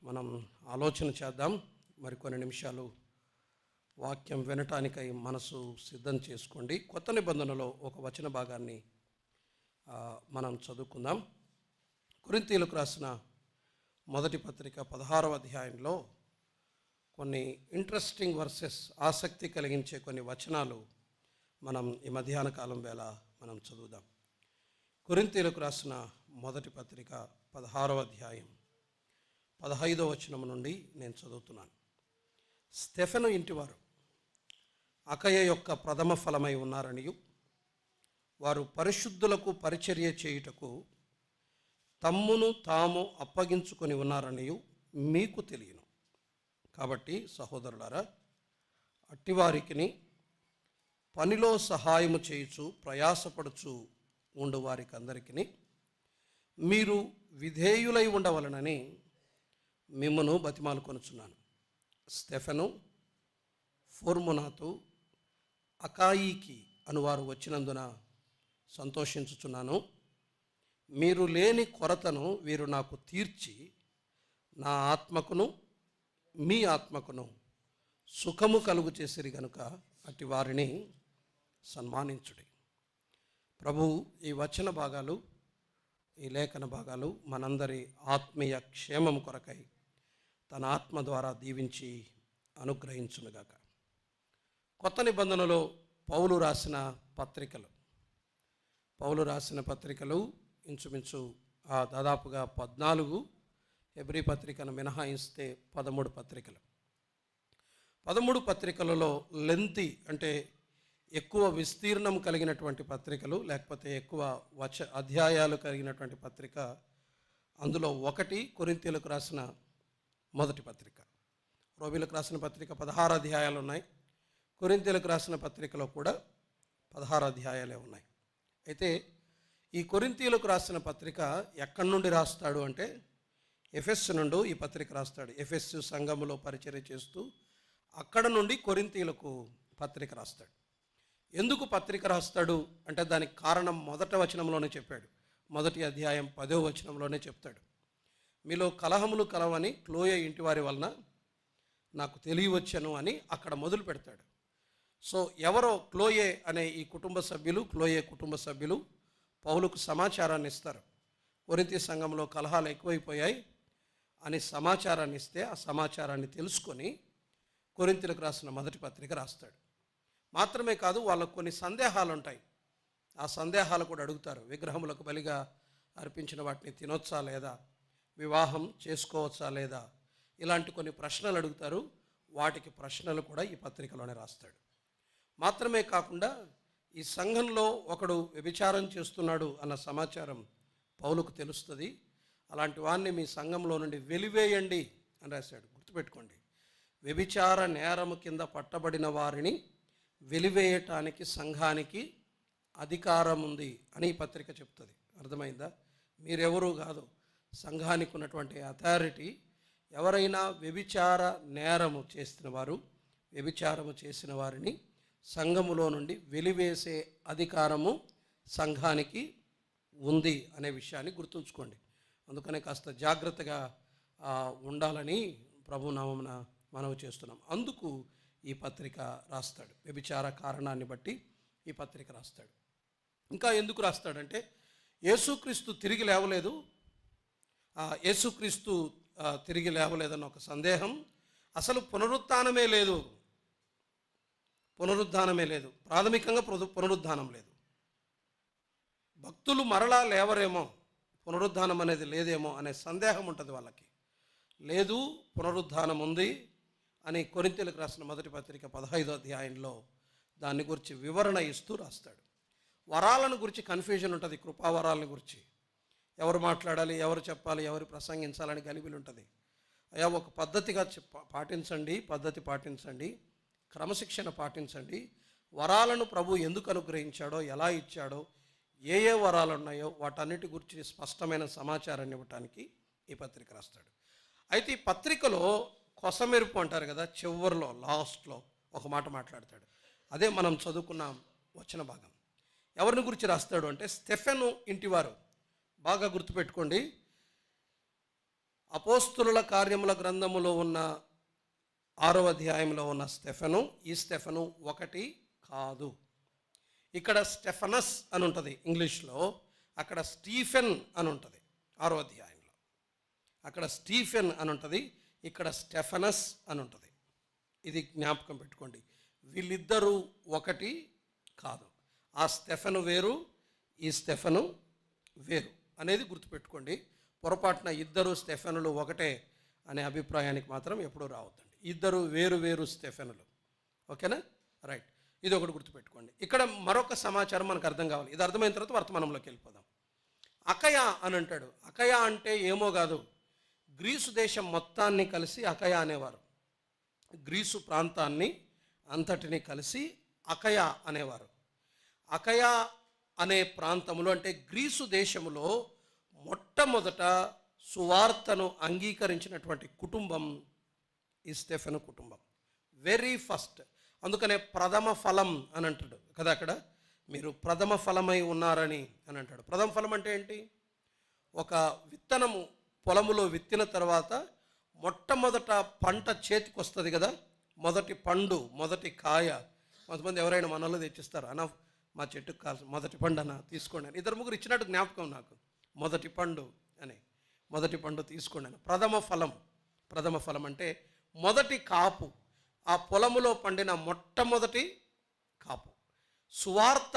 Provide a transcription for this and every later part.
మనం ఆలోచన చేద్దాం. మరికొన్ని నిమిషాలు వాక్యం వినటానికై మనసు సిద్ధం చేసుకోండి. కొత్త నిబంధనలో ఒక వచన భాగాన్ని మనం చదువుకుందాం. కొరింథీయులకు రాసిన మొదటి పత్రిక 16వ అధ్యాయంలో కొన్ని ఇంట్రెస్టింగ్ వర్సెస్, ఆసక్తి కలిగించే కొన్ని వచనాలు మనం ఈ మధ్యాహ్న కాలం వేళ మనం చదువుదాం. కొరింథీయులకు రాసిన మొదటి పత్రిక 16వ అధ్యాయం 15వ వచనం నుండి నేను చదువుతున్నాను. స్టెఫెను ఇంటివారు అకయ యొక్క ప్రథమ ఫలమై ఉన్నారనియు, వారు పరిశుద్ధులకు పరిచర్య చేయుటకు తమ్మును తాము అప్పగించుకొని ఉన్నారనియు మీకు తెలియను. కాబట్టి సహోదరులారా, అట్టివారికిని పనిలో సహాయము చేయుచు ప్రయాసపడుచు ఉండు వారికి అందరికీ మీరు విధేయులై ఉండవలనని మిమ్మను బతిమాలుకొనుచున్నాను. స్టెఫెను, ఫోర్మునాతు, అకాయికి అనువారు వచ్చినందున సంతోషించుచున్నాను. మీరు లేని కొరతను వీరు నాకు తీర్చి నా ఆత్మకును మీ ఆత్మకును సుఖము కలుగు చేసిరి గనుక అట్టి వారిని సన్మానించుడి. ప్రభు ఈ వచన భాగాలు, ఈ లేఖన భాగాలు మనందరి ఆత్మీయ క్షేమం కొరకై తన ఆత్మ ద్వారా దీవించి అనుగ్రహించునుగాక. కొత్త నిబంధనలో పౌలు రాసిన పత్రికలు ఇంచుమించు దాదాపుగా 14, హెబ్రీ పత్రికను మినహాయిస్తే 13 పత్రికలు. 13 పత్రికలలో లెంతి అంటే ఎక్కువ విస్తీర్ణం కలిగినటువంటి పత్రికలు, లేకపోతే ఎక్కువ అధ్యాయాలు కలిగినటువంటి పత్రిక, అందులో ఒకటి కొరింథీయులకు రాసిన మొదటి పత్రిక. రోమీయులకు రాసిన పత్రిక 16 అధ్యాయాలు ఉన్నాయి. కొరింథీయులకు రాసిన పత్రికలో కూడా 16 అధ్యాయాలే ఉన్నాయి. అయితే ఈ కొరింథీయులకు రాసిన పత్రిక ఎక్కడి నుండి రాస్తాడు అంటే ఎఫెస్ నుండి ఈ పత్రిక రాస్తాడు. ఎఫెస్ సంఘములో పరిచర్య చేస్తూ అక్కడ నుండి కొరింథీయులకు పత్రిక రాస్తాడు. ఎందుకు పత్రిక రాస్తాడు అంటే దానికి కారణం మొదటి వచనంలోనే చెప్పాడు. మొదటి అధ్యాయం 10వ వచనంలోనే చెప్తాడు. మీలో కలహములు కలవని క్లోయే ఇంటి వారి వలన నాకు తెలియవచ్చెను అని అక్కడ మొదలు పెడతాడు. సో ఎవరో క్లోయే అనే ఈ క్లోయే కుటుంబ సభ్యులు పౌలుకు సమాచారాన్ని ఇస్తారు. కొరింథీ సంఘంలో కలహాలు ఎక్కువైపోయాయి అని సమాచారాన్ని ఇస్తే ఆ సమాచారాన్ని తెలుసుకొని కొరింథీయులకు రాసిన మొదటి పత్రిక రాస్తాడు. మాత్రమే కాదు, వాళ్ళకు కొన్ని సందేహాలు ఉంటాయి. ఆ సందేహాలు కూడా అడుగుతారు. విగ్రహములకు బలిగా అర్పించిన వాటిని తినొచ్చా లేదా, వివాహం చేసుకోవచ్చా లేదా, ఇలాంటి కొన్ని ప్రశ్నలు అడుగుతారు. వాటికి ప్రశ్నలు కూడా ఈ పత్రికలోనే రాస్తాడు. మాత్రమే కాకుండా ఈ సంఘంలో ఒకడు వ్యభిచారం చేస్తున్నాడు అన్న సమాచారం పౌలుకు తెలుస్తుంది. అలాంటి వాడిని మీ సంఘంలో నుండి వెలివేయండి అని రాశాడు. గుర్తుపెట్టుకోండి, వ్యభిచార నేరము కింద పట్టబడిన వారిని వెలివేయటానికి సంఘానికి అధికారం ఉంది అని ఈ పత్రిక చెప్తుంది. అర్థమైందా? మీరెవరూ కాదు, సంఘానికి ఉన్నటువంటి అథారిటీ. ఎవరైనా వ్యభిచార నేరము చేసిన వారిని సంఘములో నుండి వెలివేసే అధికారము సంఘానికి ఉంది అనే విషయాన్ని గుర్తుంచుకోండి. అందుకనే కాస్త జాగ్రత్తగా ఉండాలని ప్రభునామమున మనవి చేస్తున్నాం. అందుకు ఈ పత్రిక రాస్తాడు. వ్యభిచార కారణాన్ని బట్టి ఈ పత్రిక రాస్తాడు. ఇంకా ఎందుకు రాస్తాడంటే యేసుక్రీస్తు తిరిగి లేవలేదు, యేసుక్రీస్తు తిరిగి లేవలేదన్న ఒక సందేహం. అసలు పునరుత్థానమే లేదు. ప్రాథమికంగా పునరుద్ధానం లేదు. భక్తులు మరలా లేవరేమో, పునరుద్ధానం అనేది లేదేమో అనే సందేహం ఉంటుంది వాళ్ళకి. లేదు, పునరుద్ధానం ఉంది అని కొరింథీయులకు రాసిన మొదటి పత్రిక 15వ అధ్యాయంలో దాన్ని గురించి వివరణ ఇస్తూ రాస్తాడు. వరాలను గురించి కన్ఫ్యూజన్ ఉంటుంది. కృపావరాలను గురించి ఎవరు మాట్లాడాలి, ఎవరు చెప్పాలి, ఎవరు ప్రసంగించాలని గలిబిలి ఉంటుంది. అయ్యా, ఒక పద్ధతిగా పద్ధతి పాటించండి, క్రమశిక్షణ పాటించండి. వరాలను ప్రభు ఎందుకు అనుగ్రహించాడో, ఎలా ఇచ్చాడో, ఏ వరాలు ఉన్నాయో వాటన్నిటి గురించి స్పష్టమైన సమాచారాన్ని ఇవ్వటానికి ఈ పత్రిక రాస్తాడు. అయితే ఈ పత్రికలో కొసమెరుపు అంటారు కదా, చివరిలో లాస్ట్లో ఒక మాట మాట్లాడతాడు. అదే మనం చదువుకున్న వచన భాగం. ఎవరిని గురించి రాస్తాడు అంటే స్టెఫెను ఇంటివారు. బాగా గుర్తుపెట్టుకోండి, అపోస్తుల కార్యముల గ్రంథములో ఉన్న 6వ అధ్యాయంలో ఉన్న స్టెఫెను ఈ స్టెఫెను ఒకటి కాదు. ఇక్కడ స్టెఫనస్ అని ఉంటుంది ఇంగ్లీష్లో, అక్కడ స్టీఫెన్ అని ఉంటుంది 6వ అధ్యాయంలో. అక్కడ స్టీఫెన్ అని ఉంటుంది, ఇక్కడ స్టెఫనస్ అని ఉంటుంది. ఇది జ్ఞాపకం పెట్టుకోండి. వీళ్ళిద్దరూ ఒకటి కాదు. ఆ స్టెఫెను వేరు, ఈ స్టెఫెను వేరు అనేది గుర్తుపెట్టుకోండి. పొరపాటున ఇద్దరు స్టెఫెనులు ఒకటే అనే అభిప్రాయానికి మాత్రం ఎప్పుడూ రావద్దండి. ఇద్దరు వేరు వేరు స్టెఫెనులు. ఓకేనా? రైట్, ఇది ఒకటి గుర్తుపెట్టుకోండి. ఇక్కడ మరొక సమాచారం మనకు అర్థం కావాలి. ఇది అర్థమైన తర్వాత వర్తమానంలోకి వెళ్ళిపోదాం. అకయ అని అంటాడు. అకయ అంటే ఏమో కాదు, గ్రీసు దేశం మొత్తాన్ని కలిసి అకయ అనేవారు. గ్రీసు ప్రాంతాన్ని అంతటిని కలిసి అకయ అనేవారు. అకయ అనే ప్రాంతంలో అంటే గ్రీసు దేశంలో మొట్టమొదట సువార్తను అంగీకరించినటువంటి కుటుంబం ఈ స్టెఫెను కుటుంబం. Very first. అందుకనే ప్రథమ ఫలం అని అంటాడు కదా, అక్కడ మీరు ప్రథమ ఫలమై ఉన్నారని అని అంటాడు. ప్రథమ ఫలం అంటే ఏంటి? ఒక విత్తనము పొలములో విత్తిన తర్వాత మొట్టమొదట పంట చేతికి వస్తుంది కదా, మొదటి పండు, మొదటి కాయ. కొంతమంది ఎవరైనా మనలో తెచ్చిస్తారు, అన్న మా చెట్టుకు కాల్సి మొదటి పండు అన్న తీసుకోండి అని. ఇద్దరు ముగ్గురు ఇచ్చినట్టు జ్ఞాపకం నాకు, మొదటి పండు అని. మొదటి పండు తీసుకోండి అని. ప్రథమ ఫలం. ప్రథమ ఫలం అంటే మొదటి కాపు, ఆ పొలములో పండిన మొట్టమొదటి కాపు. సువార్త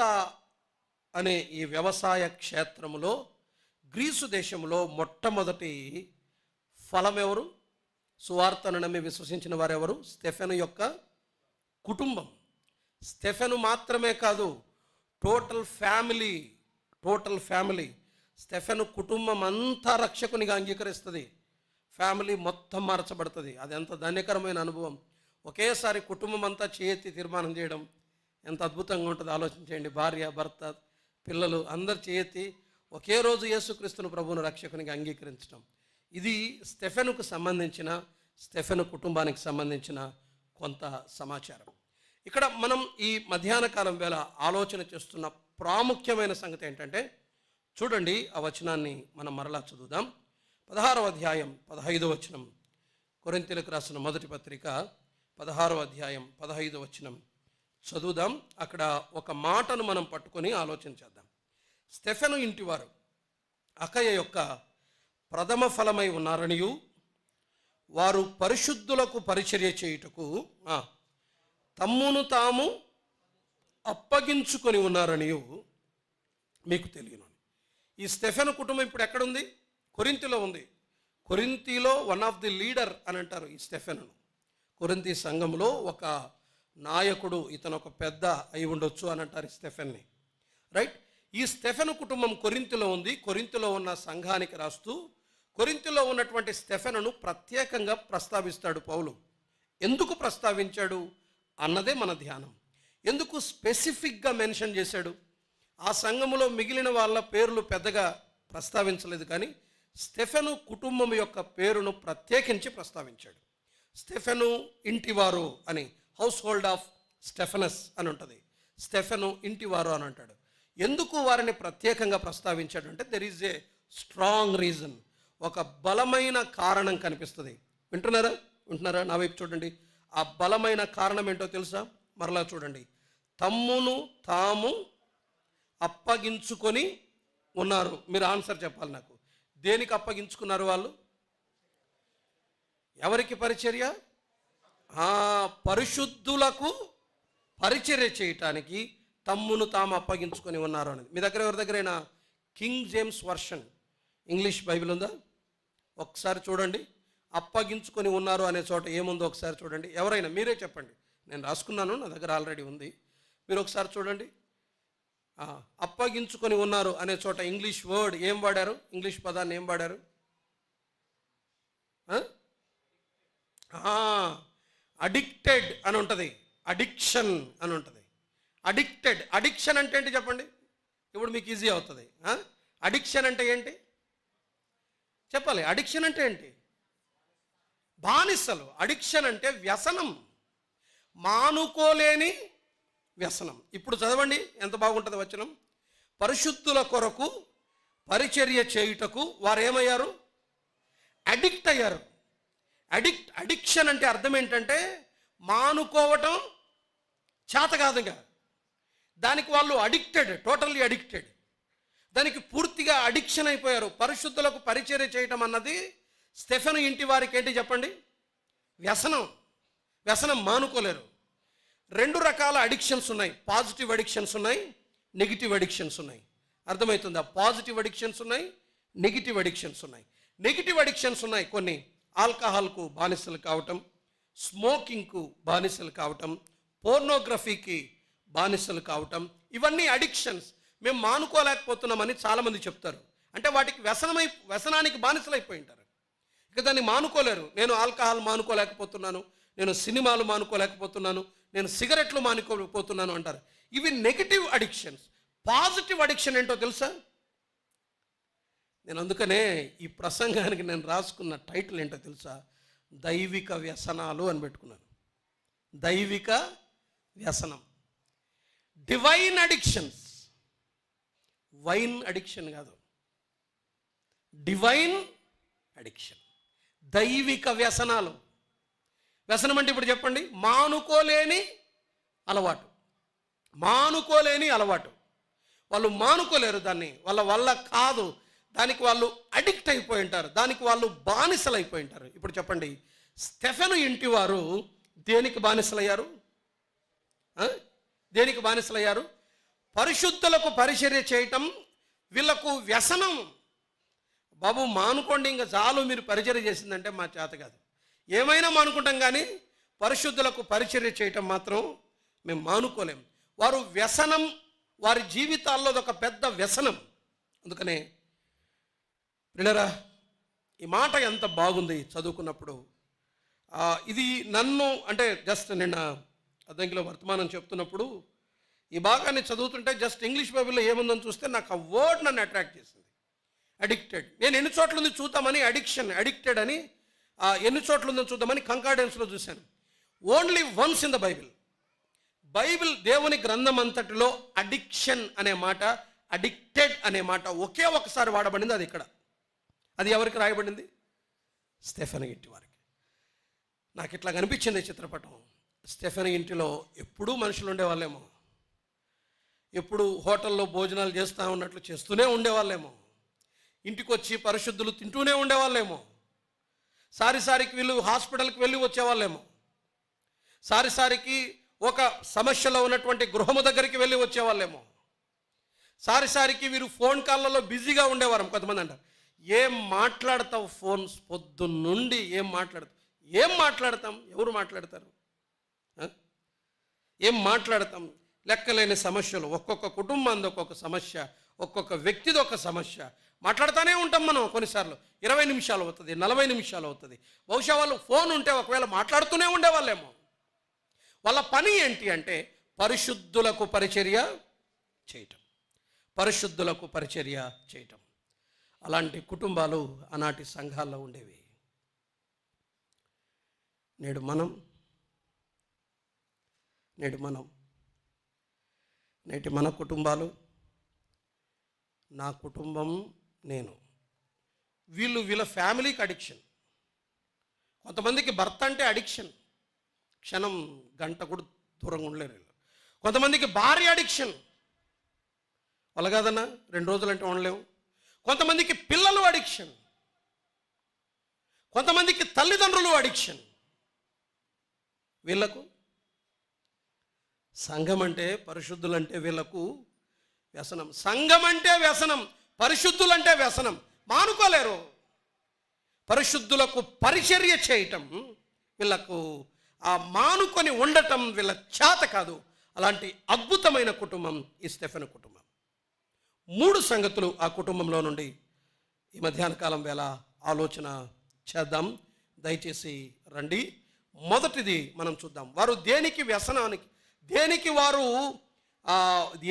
అనే ఈ వ్యవసాయ క్షేత్రములో గ్రీసు దేశంలో మొట్టమొదటి ఫలం ఎవరు? సువార్తను నమ్మి విశ్వసించిన వారెవరు? స్టెఫెను యొక్క కుటుంబం. స్టెఫెను మాత్రమే కాదు, టోటల్ ఫ్యామిలీ. స్టెఫెను కుటుంబం అంతా రక్షకునిగా అంగీకరిస్తుంది. ఫ్యామిలీ మొత్తం మార్చబడుతుంది. అది ఎంత ధన్యకరమైన అనుభవం. ఒకేసారి కుటుంబం అంతా చేయెత్తి తీర్మానం చేయడం ఎంత అద్భుతంగా ఉంటుంది ఆలోచించండి. భార్య, భర్త, పిల్లలు అందరు చేయెత్తి ఒకే రోజు యేసుక్రీస్తును ప్రభువును రక్షకునిగా అంగీకరించడం. ఇది స్టెఫెనుకు సంబంధించిన, స్టెఫెను కుటుంబానికి సంబంధించిన కొంత సమాచారం. ఇక్కడ మనం ఈ మధ్యాహ్న కాలం వేళ ఆలోచన చేస్తున్న ప్రాముఖ్యమైన సంగతి ఏంటంటే, చూడండి ఆ వచనాన్ని మనం మరలా చదువుదాం. 16వ అధ్యాయం 15వ వచనం, కొరింథీయులకు రాసిన మొదటి పత్రిక 16వ అధ్యాయం 15వ వచనం చదువుదాం. అక్కడ ఒక మాటను మనం పట్టుకొని ఆలోచన చేద్దాం. స్టెఫెను ఇంటివారు అకయ యొక్క ప్రథమ ఫలమై ఉన్నారనియు, వారు పరిశుద్ధులకు పరిచర్య చేయుటకు తమ్మును తాము అప్పగించుకొని ఉన్నారనియు మీకు తెలియను. ఈ స్టెఫెను కుటుంబం ఇప్పుడు ఎక్కడుంది? కొరింథీలో ఉంది. కొరింథీలో వన్ ఆఫ్ ది లీడర్ అని అంటారు ఈ స్టెఫెనును. కొరింథీ సంఘంలో ఒక నాయకుడు, ఇతను ఒక పెద్ద అయి ఉండొచ్చు అని అంటారు ఈ స్టెఫెన్ని. రైట్. ఈ స్టెఫెను కుటుంబం కొరింథీలో ఉంది. కొరింథీలో ఉన్న సంఘానికి రాస్తూ కొరింథీలో ఉన్నటువంటి స్టెఫెనును ప్రత్యేకంగా ప్రస్తావిస్తాడు పౌలు. ఎందుకు ప్రస్తావించాడు అన్నదే మన ధ్యానం. ఎందుకు స్పెసిఫిక్గా మెన్షన్ చేశాడు? ఆ సంఘములో మిగిలిన వాళ్ళ పేర్లు పెద్దగా ప్రస్తావించలేదు, కానీ స్టెఫెను కుటుంబం యొక్క పేరును ప్రత్యేకించి ప్రస్తావించాడు. స్టెఫెను ఇంటివారు అని, హౌస్ హోల్డ్ ఆఫ్ స్టెఫెనస్ అని ఉంటుంది. స్టెఫెను ఇంటివారు అని అంటాడు. ఎందుకు వారిని ప్రత్యేకంగా ప్రస్తావించాడు అంటే, there is a strong reason. ఒక బలమైన కారణం కనిపిస్తుంది. వింటున్నారా? నా వైపు చూడండి. ఆ బలమైన కారణం ఏంటో తెలుసా? మరలా చూడండి. తమ్మును తాము అప్పగించుకొని ఉన్నారు. మీరు ఆన్సర్ చెప్పాలి నాకు. దేనికి అప్పగించుకున్నారు వాళ్ళు? ఎవరికి పరిచర్య? పరిశుద్ధులకు పరిచర్య చేయటానికి తమ్మును తాము అప్పగించుకొని ఉన్నారు అనేది. మీ దగ్గర ఎవరి దగ్గరైనా king James version English Bible ఉందా? ఒకసారి చూడండి. అప్పగించుకొని ఉన్నారు అనే చోట ఏముందో ఒకసారి చూడండి. ఎవరైనా మీరే చెప్పండి. నేను రాసుకున్నాను, నా దగ్గర ఆల్రెడీ ఉంది. మీరు ఒకసారి చూడండి. అప్పగించుకొని ఉన్నారు అనే చోట ఇంగ్లీష్ వర్డ్ ఏం వాడారు? ఇంగ్లీష్ పదాన్ని ఏం వాడారు? అడిక్టెడ్ అని ఉంటుంది, అడిక్షన్ అని ఉంటుంది. అడిక్టెడ్. అడిక్షన్ అంటే ఏంటి చెప్పండి? ఇప్పుడు మీకు ఈజీ అవుతుంది. అడిక్షన్ అంటే ఏంటి చెప్పాలి. అడిక్షన్ అంటే ఏంటి? బానిసలు. అడిక్షన్ అంటే వ్యసనం, మానుకోలేని వ్యసనం. ఇప్పుడు చదవండి ఎంత బాగుంటుంది వచనం. పరిశుద్ధుల కొరకు పరిచర్య చేయుటకు వారు ఏమయ్యారు? అడిక్ట్ అయ్యారు. అడిక్షన్ అంటే అర్థం ఏంటంటే మానుకోవటం చేత కాదుగా, దానికి వాళ్ళు టోటల్లీ అడిక్టెడ్, దానికి పూర్తిగా అడిక్షన్ అయిపోయారు. పరిశుద్ధులకు పరిచర్య చేయటం అన్నది స్టెఫెను ఇంటి వారికి ఏంటి చెప్పండి? వ్యసనం మానుకోలేరు. 2 రకాల అడిక్షన్స్ ఉన్నాయి. పాజిటివ్ అడిక్షన్స్ ఉన్నాయి, నెగిటివ్ అడిక్షన్స్ ఉన్నాయి. అర్థమవుతుందా? పాజిటివ్ అడిక్షన్స్ ఉన్నాయి, నెగిటివ్ అడిక్షన్స్ ఉన్నాయి. నెగిటివ్ అడిక్షన్స్ ఉన్నాయి కొన్ని. ఆల్కహాల్కు బానిసలు కావటం, స్మోకింగ్కు బానిసలు కావటం, పోర్నోగ్రఫీకి బానిసలు కావటం, ఇవన్నీ అడిక్షన్స్. మేము మానుకోలేకపోతున్నామని చాలామంది చెప్తారు. అంటే వాటికి వ్యసనానికి బానిసలైపోయి ఉంటారు. ఇక దాన్ని మానుకోలేరు. నేను ఆల్కహాల్ మానుకోలేకపోతున్నాను, నేను సినిమాలు మానుకోలేకపోతున్నాను, నేను సిగరెట్లు మానుకోలేకపోతున్నాను అంటారు. ఇవి నెగిటివ్ అడిక్షన్స్. పాజిటివ్ అడిక్షన్ ఏంటో తెలుసా? నేను అందుకనే ఈ ప్రసంగానికి నేను రాసుకున్న టైటిల్ ఏంటో తెలుసా? దైవిక వ్యసనాలు అని పెట్టుకున్నాను. దైవిక వ్యసనం, డివైన్ అడిక్షన్స్. వైన్ అడిక్షన్ కాదు, డివైన్ అడిక్షన్, దైవిక వ్యసనాలు. వ్యసనం అంటే ఇప్పుడు చెప్పండి, మానుకోలేని అలవాటు. వాళ్ళు మానుకోలేరు దాన్ని, వాళ్ళ వల్ల కాదు, దానికి వాళ్ళు అడిక్ట్ అయిపోయి ఉంటారు, దానికి వాళ్ళు బానిసలు అయిపోయి ఉంటారు. ఇప్పుడు చెప్పండి, స్టెఫెను ఇంటి వారు దేనికి బానిసలయ్యారు? దేనికి బానిసలయ్యారు? పరిశుద్ధులకు పరిచర్య చేయటం వీళ్ళకు వ్యసనం. బాబు మానుకోండి, ఇంకా చాలు, మీరు పరిచర్య చేసిందంటే మా చేత కాదు. ఏమైనా మానుకుంటాం కానీ పరిశుద్ధులకు పరిచర్య చేయటం మాత్రం మేము మానుకోలేం. వారు వ్యసనం, వారి జీవితాల్లో ఒక పెద్ద వ్యసనం. అందుకనే పిల్లరా, ఈ మాట ఎంత బాగుంది చదువుకున్నప్పుడు. ఇది నన్ను అంటే జస్ట్ నిన్న అద్దంకిలో వర్తమానం చెప్తున్నప్పుడు ఈ భాగాన్ని చదువుతుంటే జస్ట్ ఇంగ్లీష్ బైబిల్లో ఏముందని చూస్తే నాకు ఆ వర్డ్ నన్ను అట్రాక్ట్ చేసింది, అడిక్టెడ్. నేను ఎన్ని చోట్ల ఉంది చూద్దామని అడిక్టెడ్ అని ఎన్ని చోట్ల ఉందని చూద్దామని కంకార్డెన్స్లో చూశాను. Only once in the Bible దేవుని గ్రంథం అంతటిలో అడిక్షన్ అనే మాట, అడిక్టెడ్ అనే మాట ఒకే ఒకసారి వాడబడింది. అది ఇక్కడ. అది ఎవరికి రాయబడింది? స్టెఫెను ఇంటి వారికి. నాకు ఇట్లా కనిపించింది చిత్రపటం. స్టెఫెను ఇంటిలో ఎప్పుడూ మనుషులు ఉండేవాళ్ళేమో, ఎప్పుడు హోటల్లో భోజనాలు చేస్తూ ఉన్నట్లు చేస్తూనే ఉండేవాళ్ళేమో, ఇంటికి వచ్చి పరిశుద్ధులు తింటూనే ఉండేవాళ్ళేమో, సారికి వీళ్ళు హాస్పిటల్కి వెళ్ళి వచ్చేవాళ్ళేమో, సారికి ఒక సమస్యలో ఉన్నటువంటి గృహము దగ్గరికి వెళ్ళి వచ్చేవాళ్ళేమో, సారికి వీరు ఫోన్ కాళ్ళలో బిజీగా ఉండేవారు. కొంతమంది అంటారు, ఏం మాట్లాడతావు ఫోన్ పొద్దున్నుండి, ఏం మాట్లాడతాం? ఎవరు మాట్లాడతారు? ఏం మాట్లాడతాం? లెక్కలేని సమస్యలు, ఒక్కొక్క కుటుంబానికి ఒక్కొక్క సమస్య, ఒక్కొక్క వ్యక్తిది ఒక సమస్య. మాట్లాడుతూనే ఉంటాం మనం. కొన్నిసార్లు 20 నిమిషాలు అవుతుంది, 40 నిమిషాలు అవుతుంది. బహుశా వాళ్ళు ఫోన్ ఉంటే ఒకవేళ మాట్లాడుతూనే ఉండేవాళ్ళేమో. వాళ్ళ పని ఏంటి అంటే పరిశుద్ధులకు పరిచర్య చేయటం. అలాంటి కుటుంబాలు ఆనాటి సంఘాల్లో ఉండేవి. నేడు మనం నేటి మన కుటుంబాలు, నా కుటుంబం, నేను, వీళ్ళ ఫ్యామిలీకి అడిక్షన్. కొంతమందికి భర్త అంటే అడిక్షన్, క్షణం గంట కూడా దూరంగా ఉండలేరు. కొంతమందికి భార్య అడిక్షన్, వాళ్ళ కాదన్నా 2 రోజులంటే ఉండలేము. కొంతమందికి పిల్లలు అడిక్షన్, కొంతమందికి తల్లిదండ్రులు అడిక్షన్. వీళ్ళకు సంఘం అంటే, పరిశుద్ధులంటే వీళ్ళకు వ్యసనం. సంఘం అంటే వ్యసనం, పరిశుద్ధులంటే వ్యసనం. మానుకోలేరు. పరిశుద్ధులకు పరిచర్య చేయటం వీళ్ళకు, ఆ మానుకొని ఉండటం వీళ్ళ చేత కాదు. అలాంటి అద్భుతమైన కుటుంబం ఈ స్టెఫెను కుటుంబం. 3 సంగతులు ఆ కుటుంబంలో నుండి ఈ మధ్యాహ్న కాలం వేళ ఆలోచన చేద్దాం. దయచేసి రండి. మొదటిది మనం చూద్దాం. వారు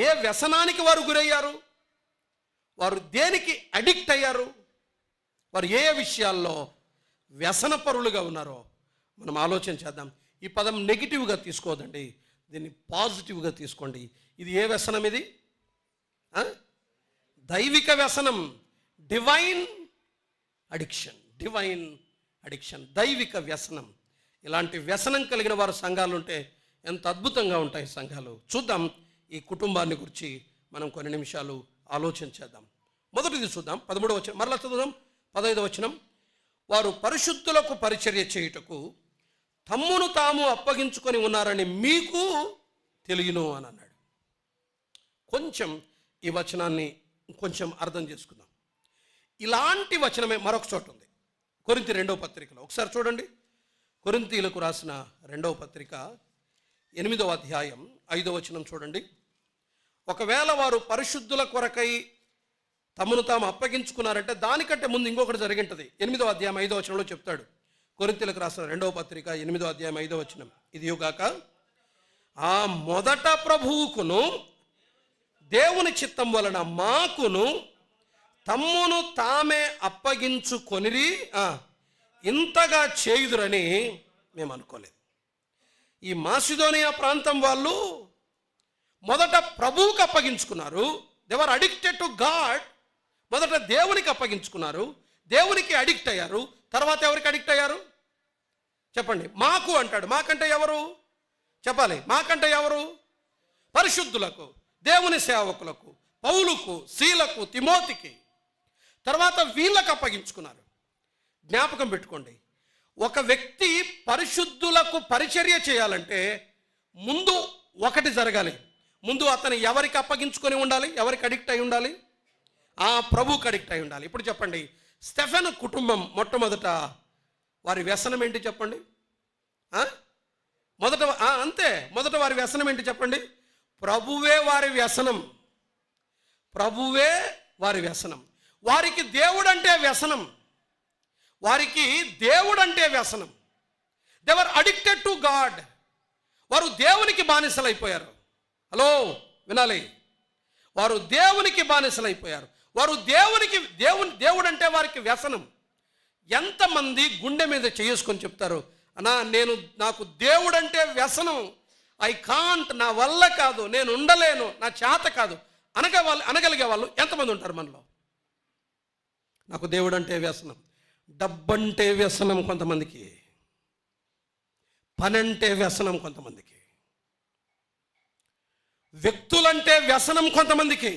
ఏ వ్యసనానికి వారు గురయ్యారు? వారు దేనికి అడిక్ట్ అయ్యారు? వారు ఏ విషయాల్లో వ్యసనపరులుగా ఉన్నారో మనం ఆలోచన చేద్దాం. ఈ పదం నెగిటివ్గా తీసుకోవద్దండి, దీన్ని పాజిటివ్గా తీసుకోండి. ఇది ఏ వ్యసనం? ఇది దైవిక వ్యసనం, డివైన్ డివైన్ అడిక్షన్, దైవిక వ్యసనం. ఇలాంటి వ్యసనం కలిగిన వారు సంఘాలు ఉంటే ఎంత అద్భుతంగా ఉంటాయి సంఘాలు. చూద్దాం, ఈ కుటుంబాన్ని గురించి మనం కొన్ని నిమిషాలు ఆలోచించేద్దాం. మొదటిది చూద్దాం, 13వ వచనం, మరలా చదువుదాం. 15వ వచనం, వారు పరిశుద్ధులకు పరిచర్య చేయుటకు తమ్మును తాము అప్పగించుకొని ఉన్నారని మీకు తెలియను అని అన్నాడు. కొంచెం ఈ వచనాన్ని కొంచెం అర్థం చేసుకుందాం. ఇలాంటి వచనమే మరొక చోట ఉంది, కొరింథీ 2వ పత్రికలో. ఒకసారి చూడండి, కొరింథీలకు రాసిన 2వ పత్రిక 8వ అధ్యాయం 5వ వచనం చూడండి. ఒకవేళ వారు పరిశుద్ధుల కొరకై తమను తాము అప్పగించుకున్నారంటే దానికంటే ముందు ఇంకొకటి జరిగింటది. 8వ అధ్యాయం 5వ వచనంలో చెప్తాడు. కొరింథీలకు రాసిన 2వ పత్రిక 8వ అధ్యాయం 5వ వచనం, ఇదియుగాక ఆ మొదట ప్రభువుకును దేవుని చిత్తం వలన మాకును తమ్మును తామే అప్పగించుకొనిరి ఇంతగా చేయుదురని మేము అనుకోలేదు. ఈ మాసిదోనియా ప్రాంతం వాళ్ళు మొదట ప్రభువుకి అప్పగించుకున్నారు. They were addicted to God. మొదట దేవునికి అప్పగించుకున్నారు, దేవునికి అడిక్ట్ అయ్యారు. తర్వాత ఎవరికి అడిక్ట్ అయ్యారు చెప్పండి? మాకు అంటాడు. మాకంటే ఎవరు చెప్పాలి? మాకంటే ఎవరు? పరిశుద్ధులకు, దేవుని సేవకులకు, పౌలుకు, శీలకు, తిమోతికి. తర్వాత వీళ్ళకు అప్పగించుకున్నారు. జ్ఞాపకం పెట్టుకోండి, ఒక వ్యక్తి పరిశుద్ధులకు పరిచర్య చేయాలంటే ముందు ఒకటి జరగాలి. ముందు అతను ఎవరికి అప్పగించుకొని ఉండాలి? ఎవరికి అడిక్ట్ అయి ఉండాలి? ఆ ప్రభువుకి అడిక్ట్ అయి ఉండాలి. ఇప్పుడు చెప్పండి, స్టెఫెన్ కుటుంబం మొట్టమొదట వారి వ్యసనం ఏంటి చెప్పండి? అంతే, మొదట వారి వ్యసనం ఏంటి చెప్పండి? ప్రభువే వారి వ్యసనం. ప్రభువే వారి వ్యసనం. వారికి దేవుడు అంటే వ్యసనం. వారికి దేవుడు అంటే వ్యసనం. They were addicted to God. వారు దేవునికి బానిసలైపోయారు. హలో, వినాలి, వారు దేవునికి బానిసలైపోయారు. వారు దేవుడు అంటే వారికి వ్యసనం. ఎంతమంది గుండె మీద చేసుకొని చెప్తారు, అన్నా నాకు దేవుడు అంటే వ్యసనం, ఐ కాంట్, నా వల్ల కాదు, నేను ఉండలేను, నా చేత కాదు అనగలిగే వాళ్ళు ఎంతమంది ఉంటారు మనలో? నాకు దేవుడు అంటే వ్యసనం. డబ్బంటే వ్యసనం కొంతమందికి, పని అంటే వ్యసనం కొంతమందికి, వ్యక్తులంటే వ్యసనం కొంతమందికి,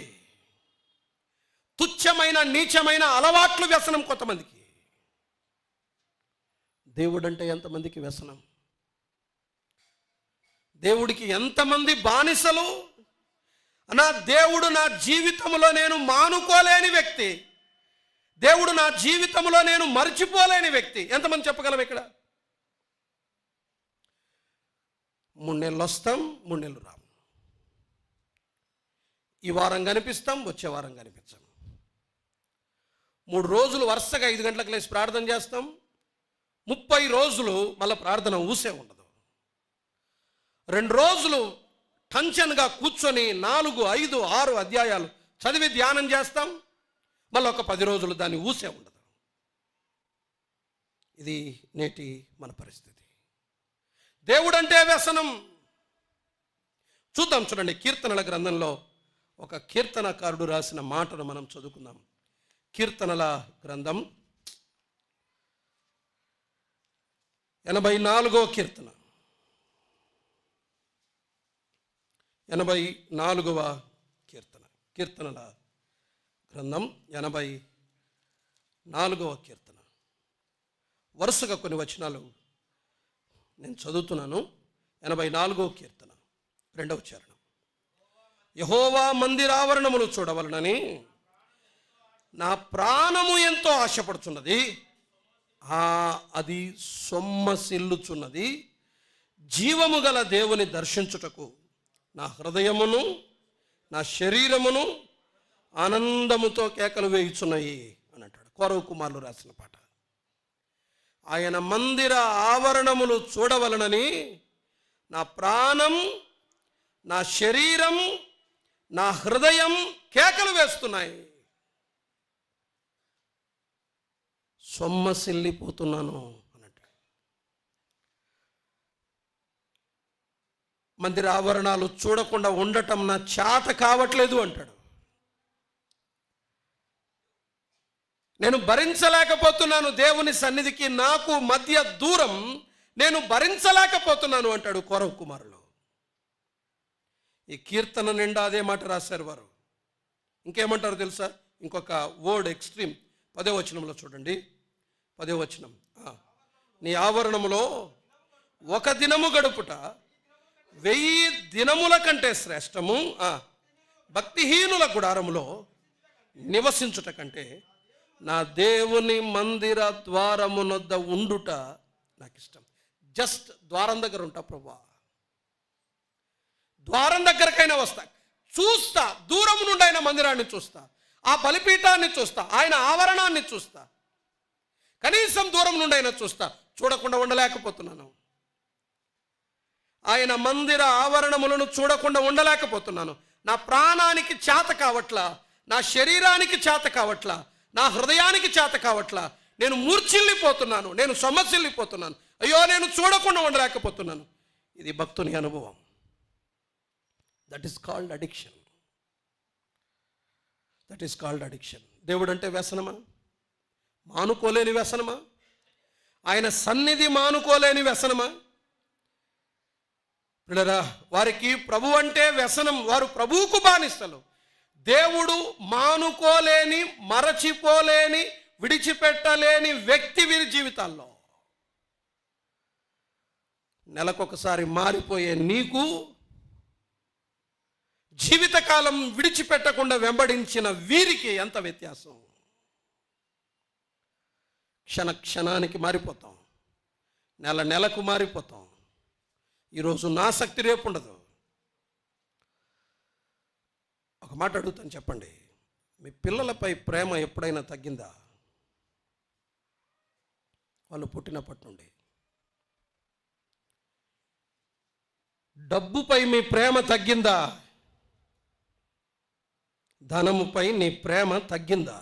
తుచ్చమైన నీచమైన అలవాట్లు వ్యసనం కొంతమందికి. దేవుడు అంటే ఎంతమందికి వ్యసనం? దేవుడికి ఎంతమంది బానిసలు? నా దేవుడు నా జీవితంలో నేను మానుకోలేని వ్యక్తి, దేవుడు నా జీవితంలో నేను మర్చిపోలేని వ్యక్తి. ఎంతమంది చెప్పగలం? ఇక్కడ 3 నెలలు వస్తాం, 3 నెలలు రాము. ఈ వారం కనిపిస్తాం, వచ్చే వారం కనిపించాం. 3 రోజులు వరుసగా 5 గంటలకు లేచి ప్రార్థన చేస్తాం, 30 రోజులు మళ్ళీ ప్రార్థన ఊసే ఉండదు. 2 రోజులు టెన్షన్గా కూర్చొని 4, 5, 6 అధ్యాయాలు చదివి ధ్యానం చేస్తాం, మళ్ళీ ఒక 10 రోజులు దాన్ని ఊసే ఉండదు. ఇది నేటి మన పరిస్థితి. దేవుడు అంటే వ్యసనం. చూద్దాం, చూడండి, కీర్తనల గ్రంథంలో ఒక కీర్తనకారుడు రాసిన మాటను మనం చదువుకుందాం. కీర్తనల గ్రంథం 84వ కీర్తన, 84వ కీర్తన. కీర్తనల గ్రంథం 84వ కీర్తన. వరుసగా కొన్ని వచనాలు నేను చదువుతున్నాను. 84వ కీర్తన 2వ చరణం. యెహోవా మందిరావరణములు చూడవలనని నా ప్రాణము ఎంతో ఆశపడుచున్నది, అది సొమ్మసిల్లుచున్నది. జీవము గల దేవుని దర్శించుటకు నా హృదయమును నా శరీరమును ఆనందముతో కేకలు వేయుచున్నాయి అని అంటాడు. కోరవ కుమారులు రాసిన పాట. ఆయన మందిర ఆవరణములు చూడవలనని నా ప్రాణం, నా శరీరం, నా హృదయం కేకలు వేస్తున్నాయి. సొమ్మసిల్లిపోతున్నాను అన్నట్టు. మందిర ఆవరణాలు చూడకుండా ఉండటం నా చేత కావట్లేదు అంటాడు. నేను భరించలేకపోతున్నాను, దేవుని సన్నిధికి నాకు మధ్య దూరం నేను భరించలేకపోతున్నాను అంటాడు కోరవ కుమారులు. ఈ కీర్తన నిండా అదే మాట రాశారు వారు. ఇంకేమంటారు తెలుసా? ఇంకొక వర్డ్ ఎక్స్ట్రీమ్ 10వ వచనంలో చూడండి. 10వ వచనం, నీ ఆవరణములో ఒక దినము గడుపుట 1000 దినముల కంటే శ్రేష్టము, భక్తిహీనుల గుడారములో నివసించుట కంటే నా దేవుని మందిర ద్వారమునొద్ద ఉండుట నాకు ఇష్టం. జస్ట్ ద్వారం దగ్గర ఉంటా ప్రభువా, ద్వారం దగ్గరకైనా వస్తా, చూస్తా, దూరం నుండి ఆయన మందిరాన్ని చూస్తా, ఆ బలిపీఠాన్ని చూస్తా, ఆయన ఆవరణాన్ని చూస్తా, కనీసం దూరం నుండి అయినా చూస్తా. చూడకుండా ఉండలేకపోతున్నాను. ఆయన మందిర ఆవరణములను చూడకుండా ఉండలేకపోతున్నాను. నా ప్రాణానికి చేత కావట్లా, నా శరీరానికి చేత కావట్లా, నా హృదయానికి చేత కావట్లా. నేను మూర్ఛిల్లిపోతున్నాను, నేను సొమ్మసిల్లిపోతున్నాను. అయ్యో, నేను చూడకుండా ఉండలేకపోతున్నాను. ఇది భక్తుని అనుభవం. That is called addiction. That is called addiction. దేవుడు అంటే వ్యసనమా? మానుకోలేని వ్యసనమా? ఆయన సన్నిధి మానుకోలేని వ్యసనమా? పిల్లరా, వారికి ప్రభు అంటే వ్యసనం. వారు ప్రభువుకు బానిసలు. దేవుడు మానుకోలేని, మరచిపోలేని, విడిచిపెట్టలేని వ్యక్తి వీరి జీవితాల్లో. నెలకొకసారి మారిపోయే నీకు, జీవితకాలం విడిచిపెట్టకుండా వెంబడించిన వీరికి ఎంత వ్యత్యాసం. క్షణ క్షణానికి మారిపోతాం, నెల నెలకు మారిపోతాం. ఈరోజు నా శక్తి రేపు ఉండదు. ఒక మాట అడుగుతాను, చెప్పండి, మీ పిల్లలపై ప్రేమ ఎప్పుడైనా తగ్గిందా? వాళ్ళు పుట్టినప్పటి నుండి. డబ్బుపై మీ ప్రేమ తగ్గిందా? ధనముపై నీ ప్రేమ తగ్గిందా?